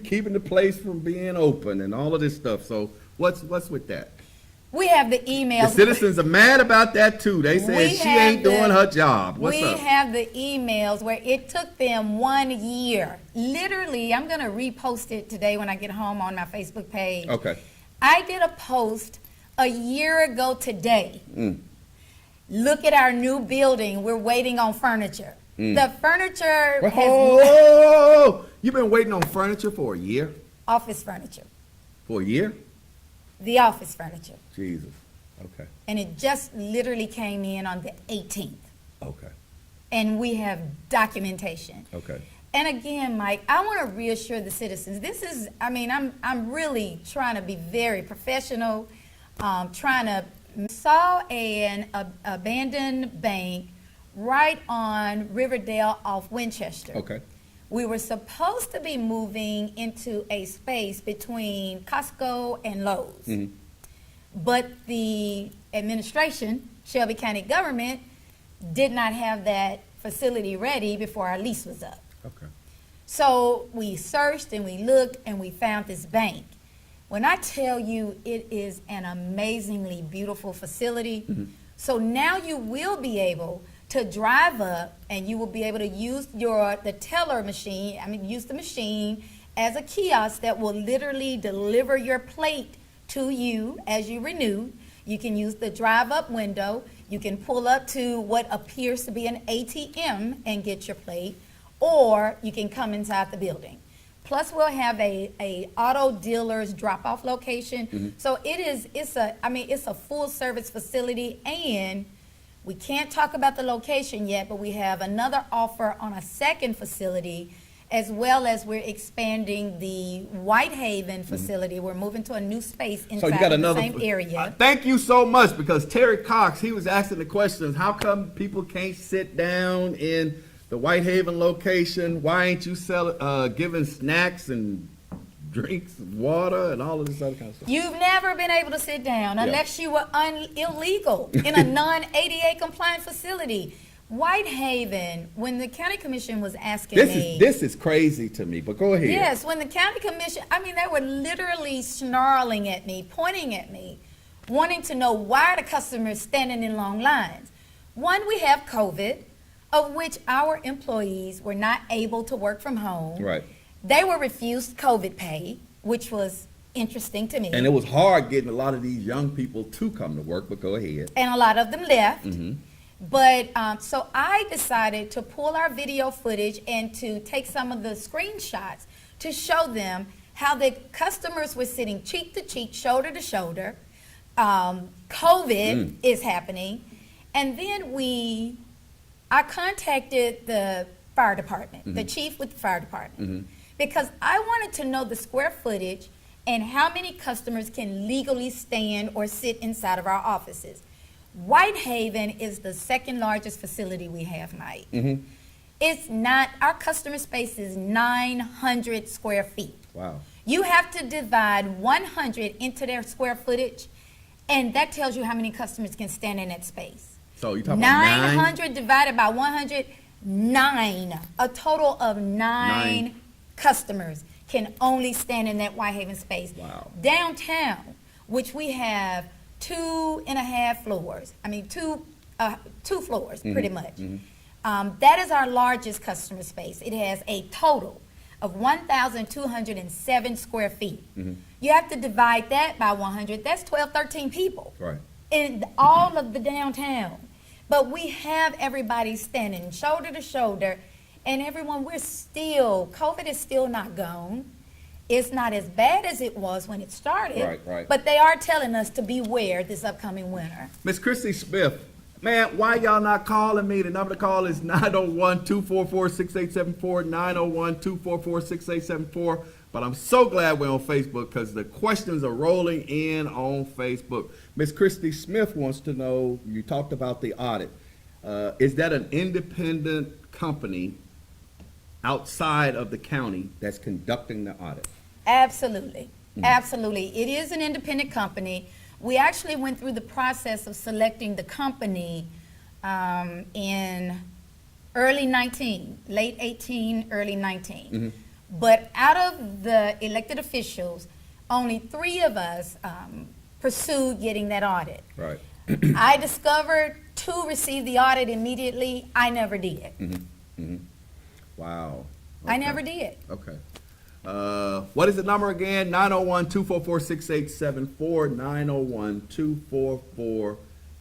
Speaker 2: keeping the place from being open and all of this stuff. So what's with that?
Speaker 7: We have the
Speaker 2: The
Speaker 7: emails.
Speaker 2: citizens are mad about that too. They said
Speaker 7: We
Speaker 2: she
Speaker 7: have
Speaker 2: ain't doing her job. What's
Speaker 7: we
Speaker 2: up?
Speaker 7: have the emails where it took them 1 year. Literally, I'm going to repost it today when I get home on my Facebook page.
Speaker 2: Okay.
Speaker 7: I did a post a year ago today. Look at our new building. We're waiting on furniture. The furniture has
Speaker 2: Oh, you've been waiting on furniture for a year?
Speaker 7: office furniture.
Speaker 2: For a year?
Speaker 7: The office furniture.
Speaker 2: Jesus. Okay.
Speaker 7: And it just literally came in on the 18th.
Speaker 2: Okay.
Speaker 7: And we have documentation.
Speaker 2: Okay.
Speaker 7: And again, Mike, I want to reassure the citizens. I'm really trying to be very professional. trying to saw an abandoned bank right on Riverdale off Winchester.
Speaker 2: Okay.
Speaker 7: We were supposed to be moving into a space between Costco and Lowe's. But the administration, Shelby County government, did not have that facility ready before our lease was up.
Speaker 2: Okay.
Speaker 7: So we searched and we looked and we found this bank. When I tell you it is an amazingly beautiful facility, so now you will be able to drive up and you will be able to use the teller machine, use the machine as a kiosk that will literally deliver your plate to you as you renew. You can use the drive-up window. You can pull up to what appears to be an ATM and get your plate, or you can come inside the building. Plus, we'll have a auto dealer's drop-off location. So it's a full-service facility, and we can't talk about the location yet, but we have another offer on a second facility, as well as we're expanding the Whitehaven facility. We're moving to a new space
Speaker 2: So you
Speaker 7: inside
Speaker 2: got
Speaker 7: of the
Speaker 2: another.
Speaker 7: same area.
Speaker 2: Thank you so much, because Terry Cox, he was asking the questions. How come people can't sit down in the Whitehaven location? Why ain't you giving snacks and drinks, water, and all of this other kind of stuff?
Speaker 7: You've never been able to sit down unless you were illegal in a non-ADA compliant facility. Whitehaven, when the county commission was asking me.
Speaker 2: This is crazy to me, but go ahead.
Speaker 7: Yes, when the county commission, they were literally snarling at me, pointing at me, wanting to know why the customers standing in long lines. One, we have COVID, of which our employees were not able to work from home.
Speaker 2: Right.
Speaker 7: They were refused COVID pay, which was interesting to me.
Speaker 2: And it was hard getting a lot of these young people to come to work, but go ahead.
Speaker 7: And a lot of them left. But so I decided to pull our video footage and to take some of the screenshots to show them how the customers were sitting cheek to cheek, shoulder to shoulder. COVID is happening. And then I contacted the fire department, the chief with the fire department, because I wanted to know the square footage and how many customers can legally stand or sit inside of our offices. Whitehaven is the second largest facility we have, Mike. It's not, our customer space is 900 square feet.
Speaker 2: Wow.
Speaker 7: You have to divide 100 into their square footage, and that tells you how many customers can stand in that space.
Speaker 2: So you talking about
Speaker 7: 900 divided by 100, 9. A total of 9 customers can only stand in that Whitehaven space.
Speaker 2: Wow.
Speaker 7: Downtown, which we have 2.5 floors. Two floors, pretty much. That is our largest customer space. It has a total of 1,207 square feet. You have to divide that by 100. That's 12, 13 people.
Speaker 2: Right.
Speaker 7: In all of the downtown. But we have everybody standing shoulder to shoulder, and everyone, COVID is still not gone. It's not as bad as it was when it started.
Speaker 2: Right.
Speaker 7: But they are telling us to beware this upcoming winter.
Speaker 2: Miss Christy Smith, man, why y'all not calling me? The number to call is 901-244-6874, 901-244-6874. But I'm so glad we're on Facebook, because the questions are rolling in on Facebook. Miss Christy Smith wants to know, you talked about the audit. Is that an independent company outside of the county that's conducting the audit?
Speaker 7: Absolutely. Absolutely. It is an independent company. We actually went through the process of selecting the company in early 19, late 18, early 19. But out of the elected officials, only 3 of us pursued getting that audit.
Speaker 2: Right.
Speaker 7: I discovered 2 received the audit immediately. I never did.
Speaker 2: Wow.
Speaker 7: I never did.
Speaker 2: Okay. What is the number again? 901-244-6874,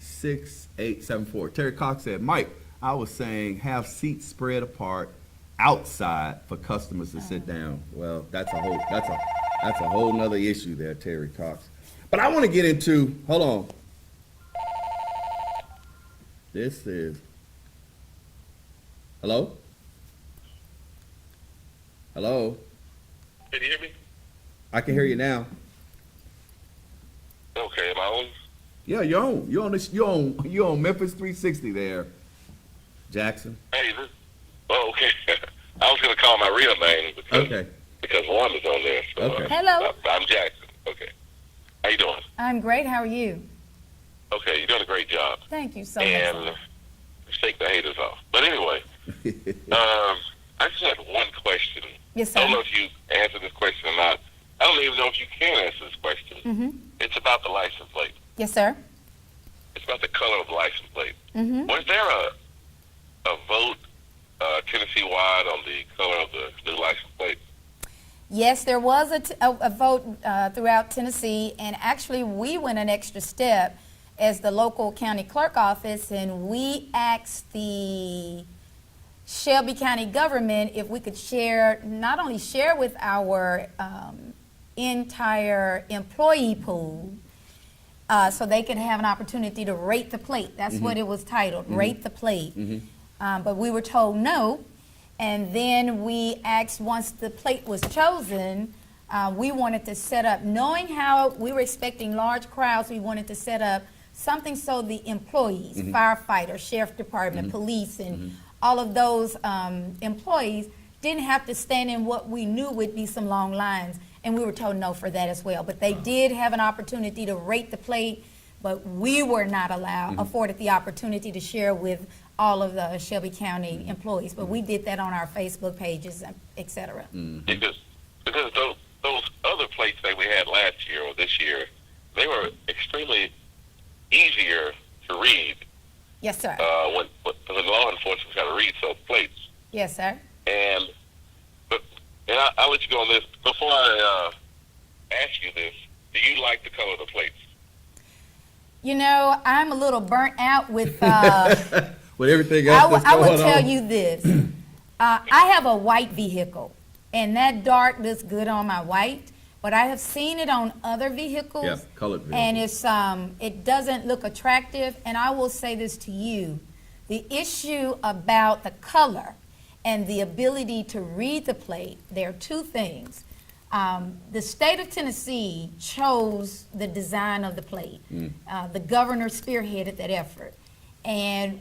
Speaker 2: 901-244-6874. Terry Cox said, Mike, I was saying have seats spread apart outside for customers to sit down. Well, that's a whole nother issue there, Terry Cox. But I want to get into, hold on. This is, hello? Hello?
Speaker 8: Can you hear me?
Speaker 2: I can hear you now.
Speaker 8: Okay, am I on?
Speaker 2: Yeah, you're on Memphis 360 there, Jackson.
Speaker 8: Hey, okay. I was going to call my real name because Wanda's on there. So,
Speaker 2: Okay.
Speaker 7: Hello.
Speaker 8: I'm Jackson. Okay. How you doing?
Speaker 7: I'm great. How are you?
Speaker 8: Okay, you're doing a great job.
Speaker 7: Thank you so
Speaker 8: And
Speaker 7: much.
Speaker 8: shake the haters off. But anyway, I just had one question.
Speaker 7: Yes,
Speaker 8: I don't
Speaker 7: sir.
Speaker 8: know if you answered this question or not. I don't even know if you can answer this question.
Speaker 7: Mm-hmm.
Speaker 8: It's about the license plate.
Speaker 7: Yes, sir.
Speaker 8: It's about the color of the license plate.
Speaker 7: Mm-hmm.
Speaker 8: Was there a vote Tennessee-wide on the color of the new license plate?
Speaker 7: Yes, there was a vote throughout Tennessee, and actually we went an extra step as the local county clerk office, and we asked the Shelby County government if we could not only share with our entire employee pool, so they could have an opportunity to rate the plate. That's what it was titled, Rate the Plate. But we were told no. And then we asked, once the plate was chosen, we wanted to set up, knowing how we were expecting large crowds, we wanted to set up something so the employees, firefighters, sheriff department, police, and all of those employees didn't have to stand in what we knew would be some long lines. And we were told no for that as well. But they did have an opportunity to rate the plate, but we were not afforded the opportunity to share with all of the Shelby County employees. But we did that on our Facebook pages, et cetera.
Speaker 8: Because those other plates that we had last year or this year, they were extremely easier to read.
Speaker 7: Yes, sir.
Speaker 8: When the law enforcement's got to read those plates.
Speaker 7: Yes, sir.
Speaker 8: And I'll let you go on this. Before I ask you this, do you like the color of the plates?
Speaker 7: You know, I'm a little burnt out with.
Speaker 2: With everything else that's
Speaker 7: I will
Speaker 2: going
Speaker 7: tell
Speaker 2: on.
Speaker 7: you this. I have a white vehicle, and that dark looks good on my white. But I have seen it on other vehicles.
Speaker 2: Yeah, colored vehicles.
Speaker 7: And it doesn't look attractive. And I will say this to you: the issue about the color and the ability to read the plate. There are two things. The state of Tennessee chose the design of the plate. The governor spearheaded that effort. And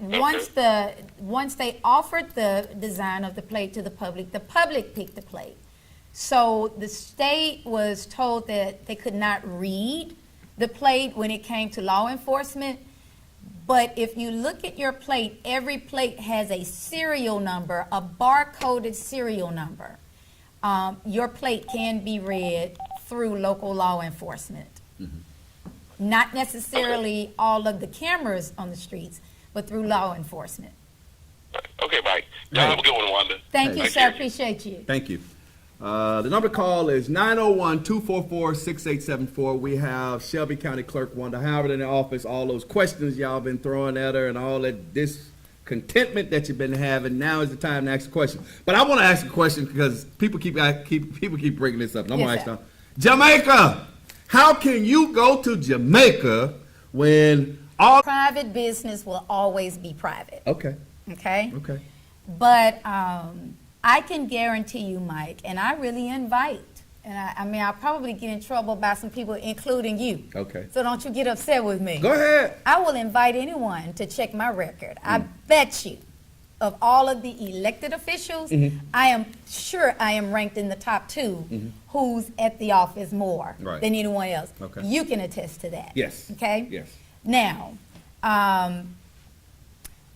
Speaker 7: once they offered the design of the plate to the public picked the plate. So the state was told that they could not read the plate when it came to law enforcement. But if you look at your plate, every plate has a serial number, a barcoded serial number. Your plate can be read through local law enforcement. Not necessarily all of the cameras on the streets, but through law enforcement.
Speaker 8: Okay, Mike. Y'all have a good one, Wanda.
Speaker 7: Thank you, sir. Appreciate you.
Speaker 2: Thank you. The number to call is 901-244-6874. We have Shelby County Clerk Wanda Halbert in the office. All those questions y'all been throwing at her and all that discontentment that you've been having. Now is the time to ask a question. But I want to ask a question because people keep bringing this up. And I'm
Speaker 7: Yes,
Speaker 2: going to
Speaker 7: sir.
Speaker 2: ask them. Jamaica, how can you go to Jamaica when all...
Speaker 7: Private business will always be private,
Speaker 2: Okay,
Speaker 7: okay?
Speaker 2: okay.
Speaker 7: But I can guarantee you, Mike, and I really invite, and I mean, I'll probably get in trouble by some people, including you.
Speaker 2: Okay.
Speaker 7: So don't you get upset with me.
Speaker 2: Go ahead.
Speaker 7: I will invite anyone to check my record. I bet you, of all of the elected officials, I am sure I am ranked in the top two who's at the office more
Speaker 2: Right.
Speaker 7: than anyone else.
Speaker 2: Okay.
Speaker 7: You can attest to that.
Speaker 2: Yes.
Speaker 7: Okay?
Speaker 2: Yes.
Speaker 7: Now, I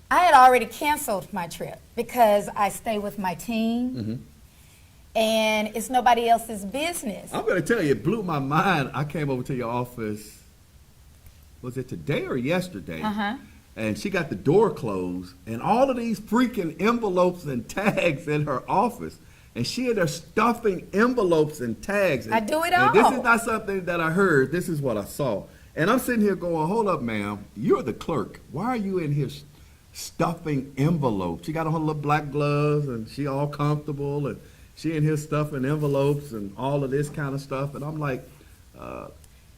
Speaker 7: had already canceled my trip because I stay with my team, and it's nobody else's business.
Speaker 2: I'm going to tell you, it blew my mind. I came over to your office, was it today or yesterday? And she got the door closed, and all of these freaking envelopes and tags in her office. And she had her stuffing envelopes and tags.
Speaker 7: I do it
Speaker 2: and this
Speaker 7: all.
Speaker 2: is not something that I heard. This is what I saw. And I'm sitting here going, hold up, ma'am. You're the clerk. Why are you in here stuffing envelopes? She got on her little black gloves, and she all comfortable, and she in here stuffing envelopes and all of this kind of stuff. And I'm like,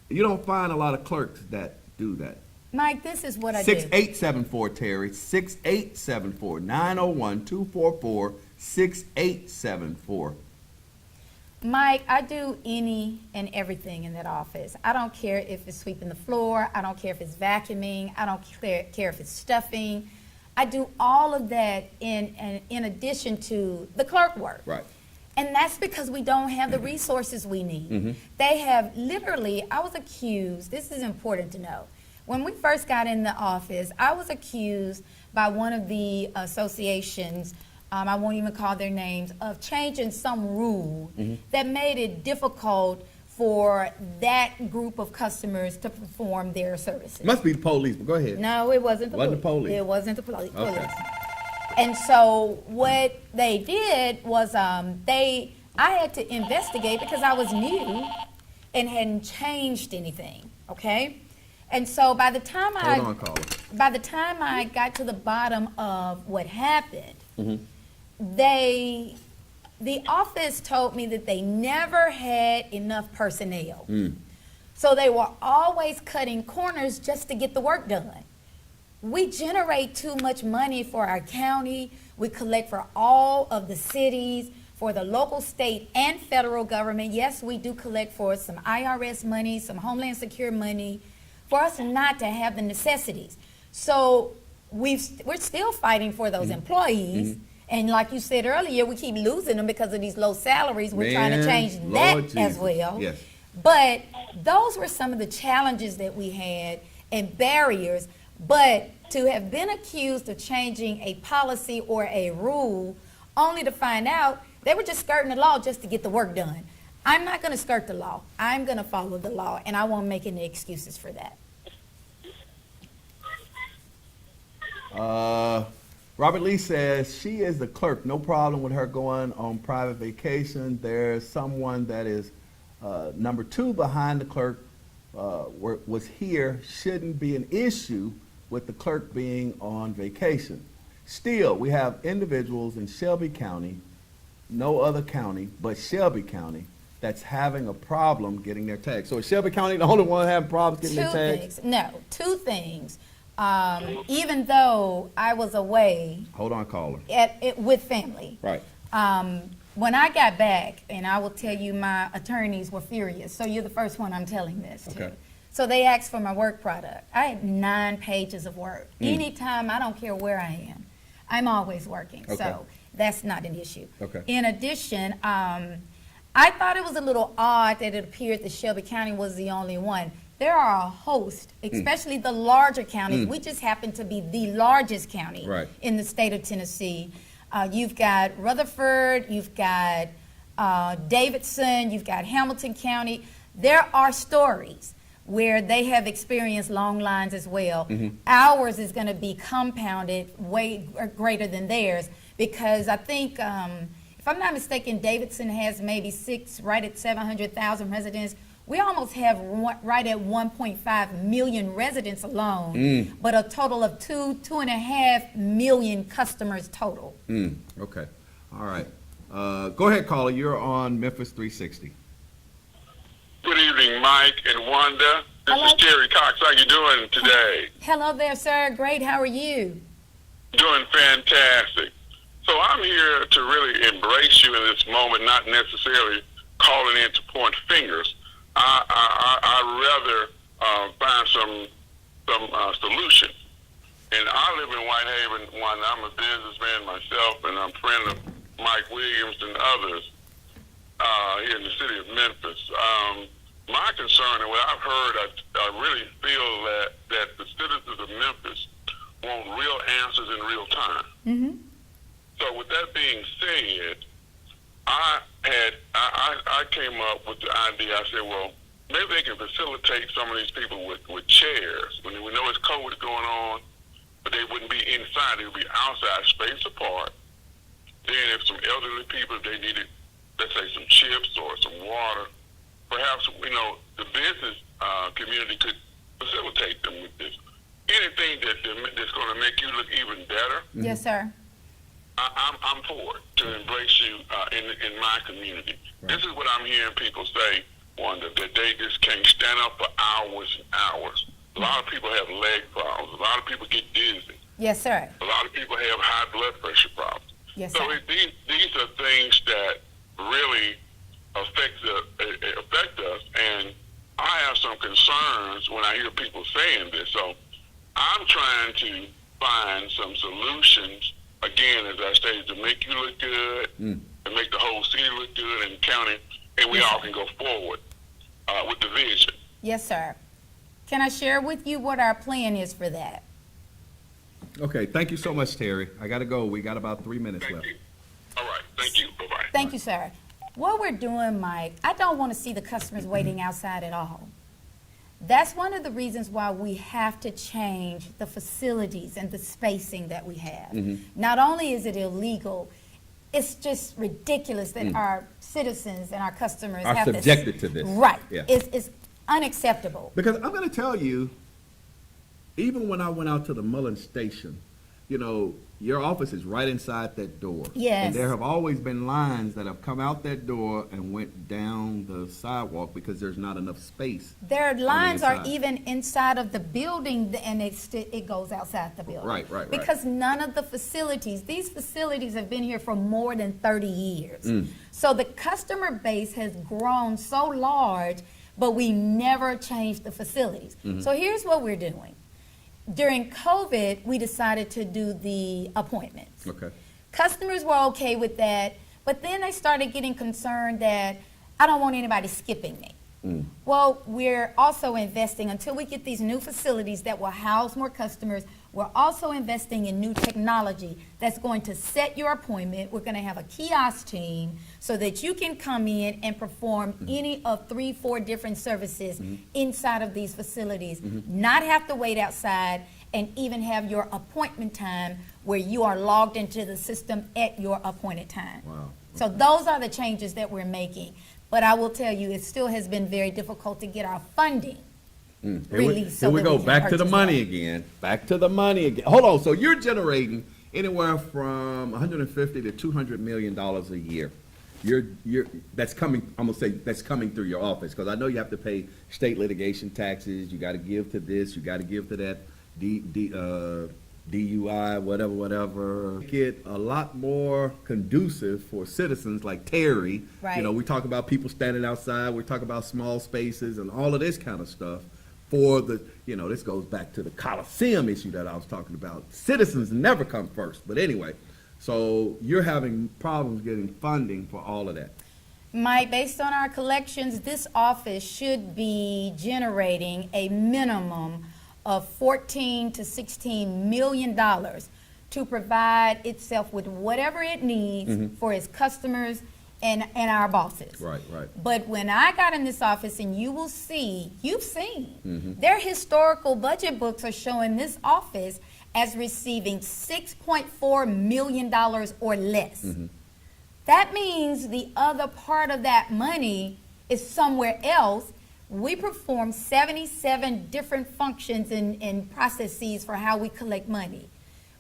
Speaker 2: you don't find a lot of clerks that do that.
Speaker 7: Mike, this is what I do.
Speaker 2: 6874, Terry. 6874. 901-244-6874.
Speaker 7: Mike, I do any and everything in that office. I don't care if it's sweeping the floor. I don't care if it's vacuuming. I don't care if it's stuffing. I do all of that in addition to the clerk work.
Speaker 2: Right.
Speaker 7: And that's because we don't have the resources we need. They have literally, I was accused, this is important to know. When we first got in the office, I was accused by one of the associations, I won't even call their names, of changing some rule that made it difficult for that group of customers to perform their services.
Speaker 2: Must be the police, but go ahead.
Speaker 7: No, it wasn't the
Speaker 2: Wasn't
Speaker 7: police.
Speaker 2: the police.
Speaker 7: It wasn't the police.
Speaker 2: Okay.
Speaker 7: And so what they did was I had to investigate because I was new and hadn't changed anything, okay? And so by the time
Speaker 2: Hold on, caller.
Speaker 7: by the time I got to the bottom of what happened, the office told me that they never had enough personnel. So they were always cutting corners just to get the work done. We generate too much money for our county. We collect for all of the cities, for the local, state, and federal government. Yes, we do collect for some IRS money, some Homeland Secure money, for us not to have the necessities. So we're still fighting for those employees. And like you said earlier, we keep losing them because of these low salaries. We're trying to change that
Speaker 2: Lord
Speaker 7: as
Speaker 2: Jesus.
Speaker 7: well.
Speaker 2: Yes.
Speaker 7: But those were some of the challenges that we had and barriers. But to have been accused of changing a policy or a rule only to find out they were just skirting the law just to get the work done. I'm not going to skirt the law. I'm going to follow the law, and I won't make any excuses for that.
Speaker 2: Robert Lee says she is the clerk. No problem with her going on private vacation. There's someone that is number 2 behind the clerk was here. Shouldn't be an issue with the clerk being on vacation. Still, we have individuals in Shelby County, no other county but Shelby County, that's having a problem getting their tags. So is Shelby County the only one having problems getting their tags?
Speaker 7: Two things. Even though I was away
Speaker 2: Hold on, caller.
Speaker 7: with family.
Speaker 2: Right.
Speaker 7: When I got back, and I will tell you my attorneys were furious, so you're the first one I'm telling this to.
Speaker 2: Okay.
Speaker 7: So they asked for my work product. I had 9 pages of work. Anytime, I don't care where I am, I'm always working.
Speaker 2: Okay.
Speaker 7: So that's not an issue.
Speaker 2: Okay.
Speaker 7: In addition, I thought it was a little odd that it appeared that Shelby County was the only one. There are a host, especially the larger counties. We just happen to be the largest county
Speaker 2: Right.
Speaker 7: in the state of Tennessee. You've got Rutherford, you've got Davidson, you've got Hamilton County. There are stories where they have experienced long lines as well. Ours is going to be compounded way greater than theirs because I think, if I'm not mistaken, Davidson has maybe right at 700,000 residents. We almost have right at 1.5 million residents alone, but a total of 2.5 million customers total.
Speaker 2: Okay. All right. Go ahead, caller. You're on Memphis 360.
Speaker 8: Good evening, Mike and Wanda. This
Speaker 7: Hello.
Speaker 8: is Terry Cox. How you doing today?
Speaker 7: Hello there, sir. Great. How are you?
Speaker 8: Doing fantastic. So I'm here to really embrace you in this moment, not necessarily calling in to point fingers. I'd rather find some solution. And I live in Whitehaven. I'm a businessman myself, and I'm a friend of Mike Williams and others here in the city of Memphis. My concern and what I've heard, I really feel that the citizens of Memphis want real answers in real time. So with that being said, I came up with the idea. I said, well, maybe they can facilitate some of these people with chairs. When we know it's COVID going on, but they wouldn't be inside. They would be outside, spaced apart. Then if some elderly people, if they needed, let's say, some chips or some water, perhaps, the business community could facilitate them with this. Anything that's going to make you look even better,
Speaker 7: Yes, sir.
Speaker 8: I'm for it, to embrace you in my community. Right. This is what I'm hearing people say, Wanda, that they just can't stand up for hours and hours. A lot of people have leg problems. A lot of people get dizzy.
Speaker 7: Yes, sir.
Speaker 8: A lot of people have high blood pressure problems.
Speaker 7: Yes,
Speaker 8: So
Speaker 7: sir.
Speaker 8: these are things that really affect in this. So I'm trying to find some solutions, again, as I stated, to make you look good, and make the whole city look good and county, and we all can go forward with the vision.
Speaker 7: Yes, sir. Can I share with you what our plan is for that?
Speaker 2: Okay, thank you so much, Terry. I got to go. We got about 3 minutes
Speaker 8: Thank
Speaker 2: left.
Speaker 8: you. All right. Thank you. Bye-bye.
Speaker 7: Thank you, sir. What we're doing, Mike, I don't want to see the customers waiting outside at all. That's one of the reasons why we have to change the facilities and the spacing that we have. Not only is it illegal, it's just ridiculous that our citizens and our customers
Speaker 2: Are
Speaker 7: have
Speaker 2: subjected to this.
Speaker 7: Right.
Speaker 2: Yeah.
Speaker 7: It's unacceptable.
Speaker 2: Because I'm going to tell you, even when I went out to the Mullen station, you know, your office is right inside that door.
Speaker 7: Yes.
Speaker 2: And there have always been lines that have come out that door and went down the sidewalk because there's not enough space.
Speaker 7: Their lines are
Speaker 2: inside.
Speaker 7: even inside of the building, and it goes outside the building.
Speaker 2: Right.
Speaker 7: Because none of the facilities, these facilities have been here for more than 30 years. So the customer base has grown so large, but we never changed the facilities. So here's what we're doing. During COVID, we decided to do the appointments.
Speaker 2: Okay.
Speaker 7: Customers were okay with that, but then they started getting concerned that I don't want anybody skipping me. Well, we're also investing, until we get these new facilities that will house more customers, we're also investing in new technology that's going to set your appointment. We're going to have a kiosk team so that you can come in and perform any of 3, 4 different services inside of these facilities, not have to wait outside, and even have your appointment time where you are logged into the system at your appointed time.
Speaker 2: Wow.
Speaker 7: So those are the changes that we're making. But I will tell you, it still has been very difficult to get our funding released.
Speaker 2: Here we go, back to the money again. Back to the money again. Hold on, so you're generating anywhere from 150 to 200 million dollars a year. That's coming. I'm gonna say that's coming through your office, because I know you have to pay state litigation taxes. You got to give to this. You got to give to that. DUI, whatever. Make it a lot more conducive for citizens like Terry.
Speaker 7: Right.
Speaker 2: You know, we talk about people standing outside. We talk about small spaces and all of this kind of stuff. For the, you know, this goes back to the Coliseum issue that I was talking about. Citizens never come first. But anyway, so you're having problems getting funding for all of that.
Speaker 7: Mike, based on our collections, this office should be generating a minimum of $14 to $16 million to provide itself with whatever it needs for its customers and our bosses.
Speaker 2: Right.
Speaker 7: But when I got in this office, and you've seen, their historical budget books are showing this office as receiving $6.4 million or less. That means the other part of that money is somewhere else. We perform 77 different functions and processes for how we collect money.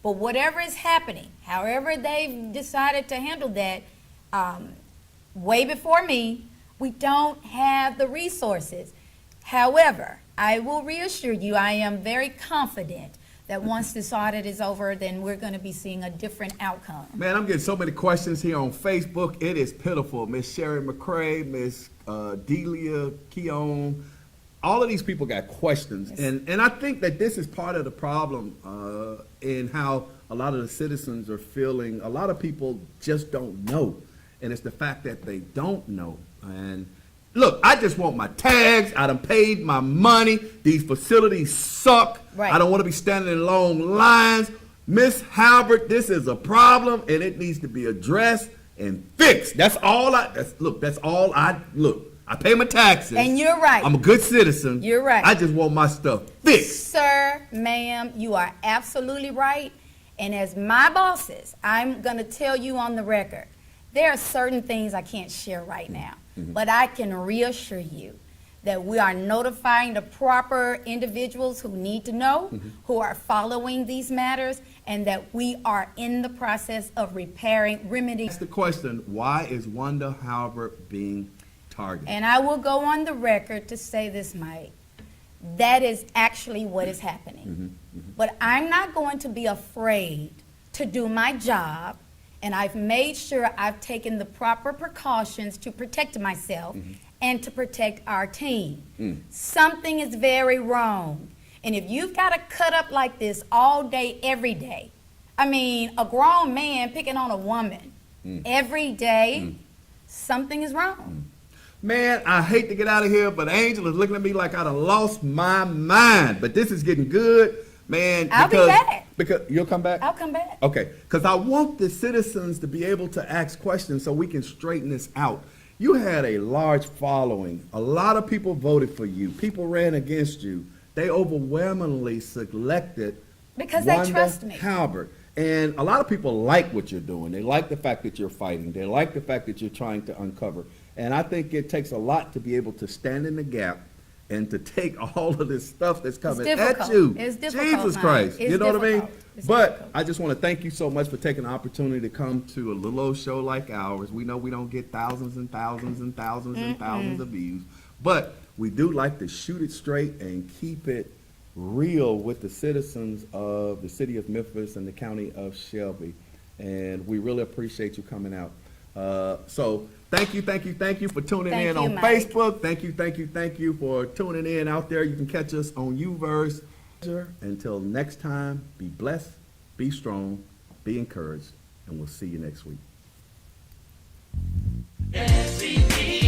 Speaker 7: But whatever is happening, however they've decided to handle that, way before me, we don't have the resources. However, I will reassure you, I am very confident that once this audit is over, then we're going to be seeing a different outcome.
Speaker 2: Man, I'm getting so many questions here on Facebook. It is pitiful. Miss Sherry McCrae, Miss Delia Keon, all of these people got questions.
Speaker 7: Yes.
Speaker 2: And I think that this is part of the problem in how a lot of the citizens are feeling. A lot of people just don't know. And it's the fact that they don't know. And look, I just want my tags. I done paid my money. These facilities suck.
Speaker 7: Right.
Speaker 2: I don't want to be standing in long lines. Miss Halbert, this is a problem, and it needs to be addressed and fixed. That's all I pay my taxes.
Speaker 7: And you're right.
Speaker 2: I'm a good citizen.
Speaker 7: You're right.
Speaker 2: I just want my stuff fixed.
Speaker 7: Sir, ma'am, you are absolutely right. And as my bosses, I'm going to tell you on the record, there are certain things I can't share right now. But I can reassure you that we are notifying the proper individuals who need to know, who are following these matters, and that we are in the process of remedying.
Speaker 2: That's the question. Why is Wanda Halbert being targeted?
Speaker 7: And I will go on the record to say this, Mike. That is actually what is happening. But I'm not going to be afraid to do my job, and I've made sure I've taken the proper precautions to protect myself and to protect our team. Something is very wrong. And if you've got to cut up like this all day, every day, I mean, a grown man picking on a woman every day, something is wrong.
Speaker 2: Man, I hate to get out of here, but Angel is looking at me like I'd have lost my mind. But this is getting good, man.
Speaker 7: I'll be back.
Speaker 2: Because you'll come back?
Speaker 7: I'll come back.
Speaker 2: Okay, because I want the citizens to be able to ask questions so we can straighten this out. You had a large following. A lot of people voted for you. People ran against you. They overwhelmingly selected
Speaker 7: Because they
Speaker 2: Wanda
Speaker 7: trust me.
Speaker 2: Halbert. And a lot of people like what you're doing. They like the fact that you're fighting. They like the fact that you're trying to uncover. And I think it takes a lot to be able to stand in the gap and to take all of this stuff that's coming at you.
Speaker 7: It's difficult,
Speaker 2: Jesus
Speaker 7: man.
Speaker 2: Christ.
Speaker 7: It's
Speaker 2: You know what I mean?
Speaker 7: difficult. It's
Speaker 2: But
Speaker 7: difficult.
Speaker 2: I just want to thank you so much for taking the opportunity to come to a little old show like ours. We know we don't get thousands and thousands and thousands and thousands of views, but we do like to shoot it straight and keep it real with the citizens of the city of Memphis and the county of Shelby. And we really appreciate you coming out. So thank you for tuning
Speaker 7: Thank
Speaker 2: in
Speaker 7: you,
Speaker 2: on
Speaker 7: Mike.
Speaker 2: Facebook. Thank you for tuning in out there. You can catch us on Uverse. Until next time, be blessed, be strong, be encouraged, and we'll see you next week.
Speaker 3: SCP.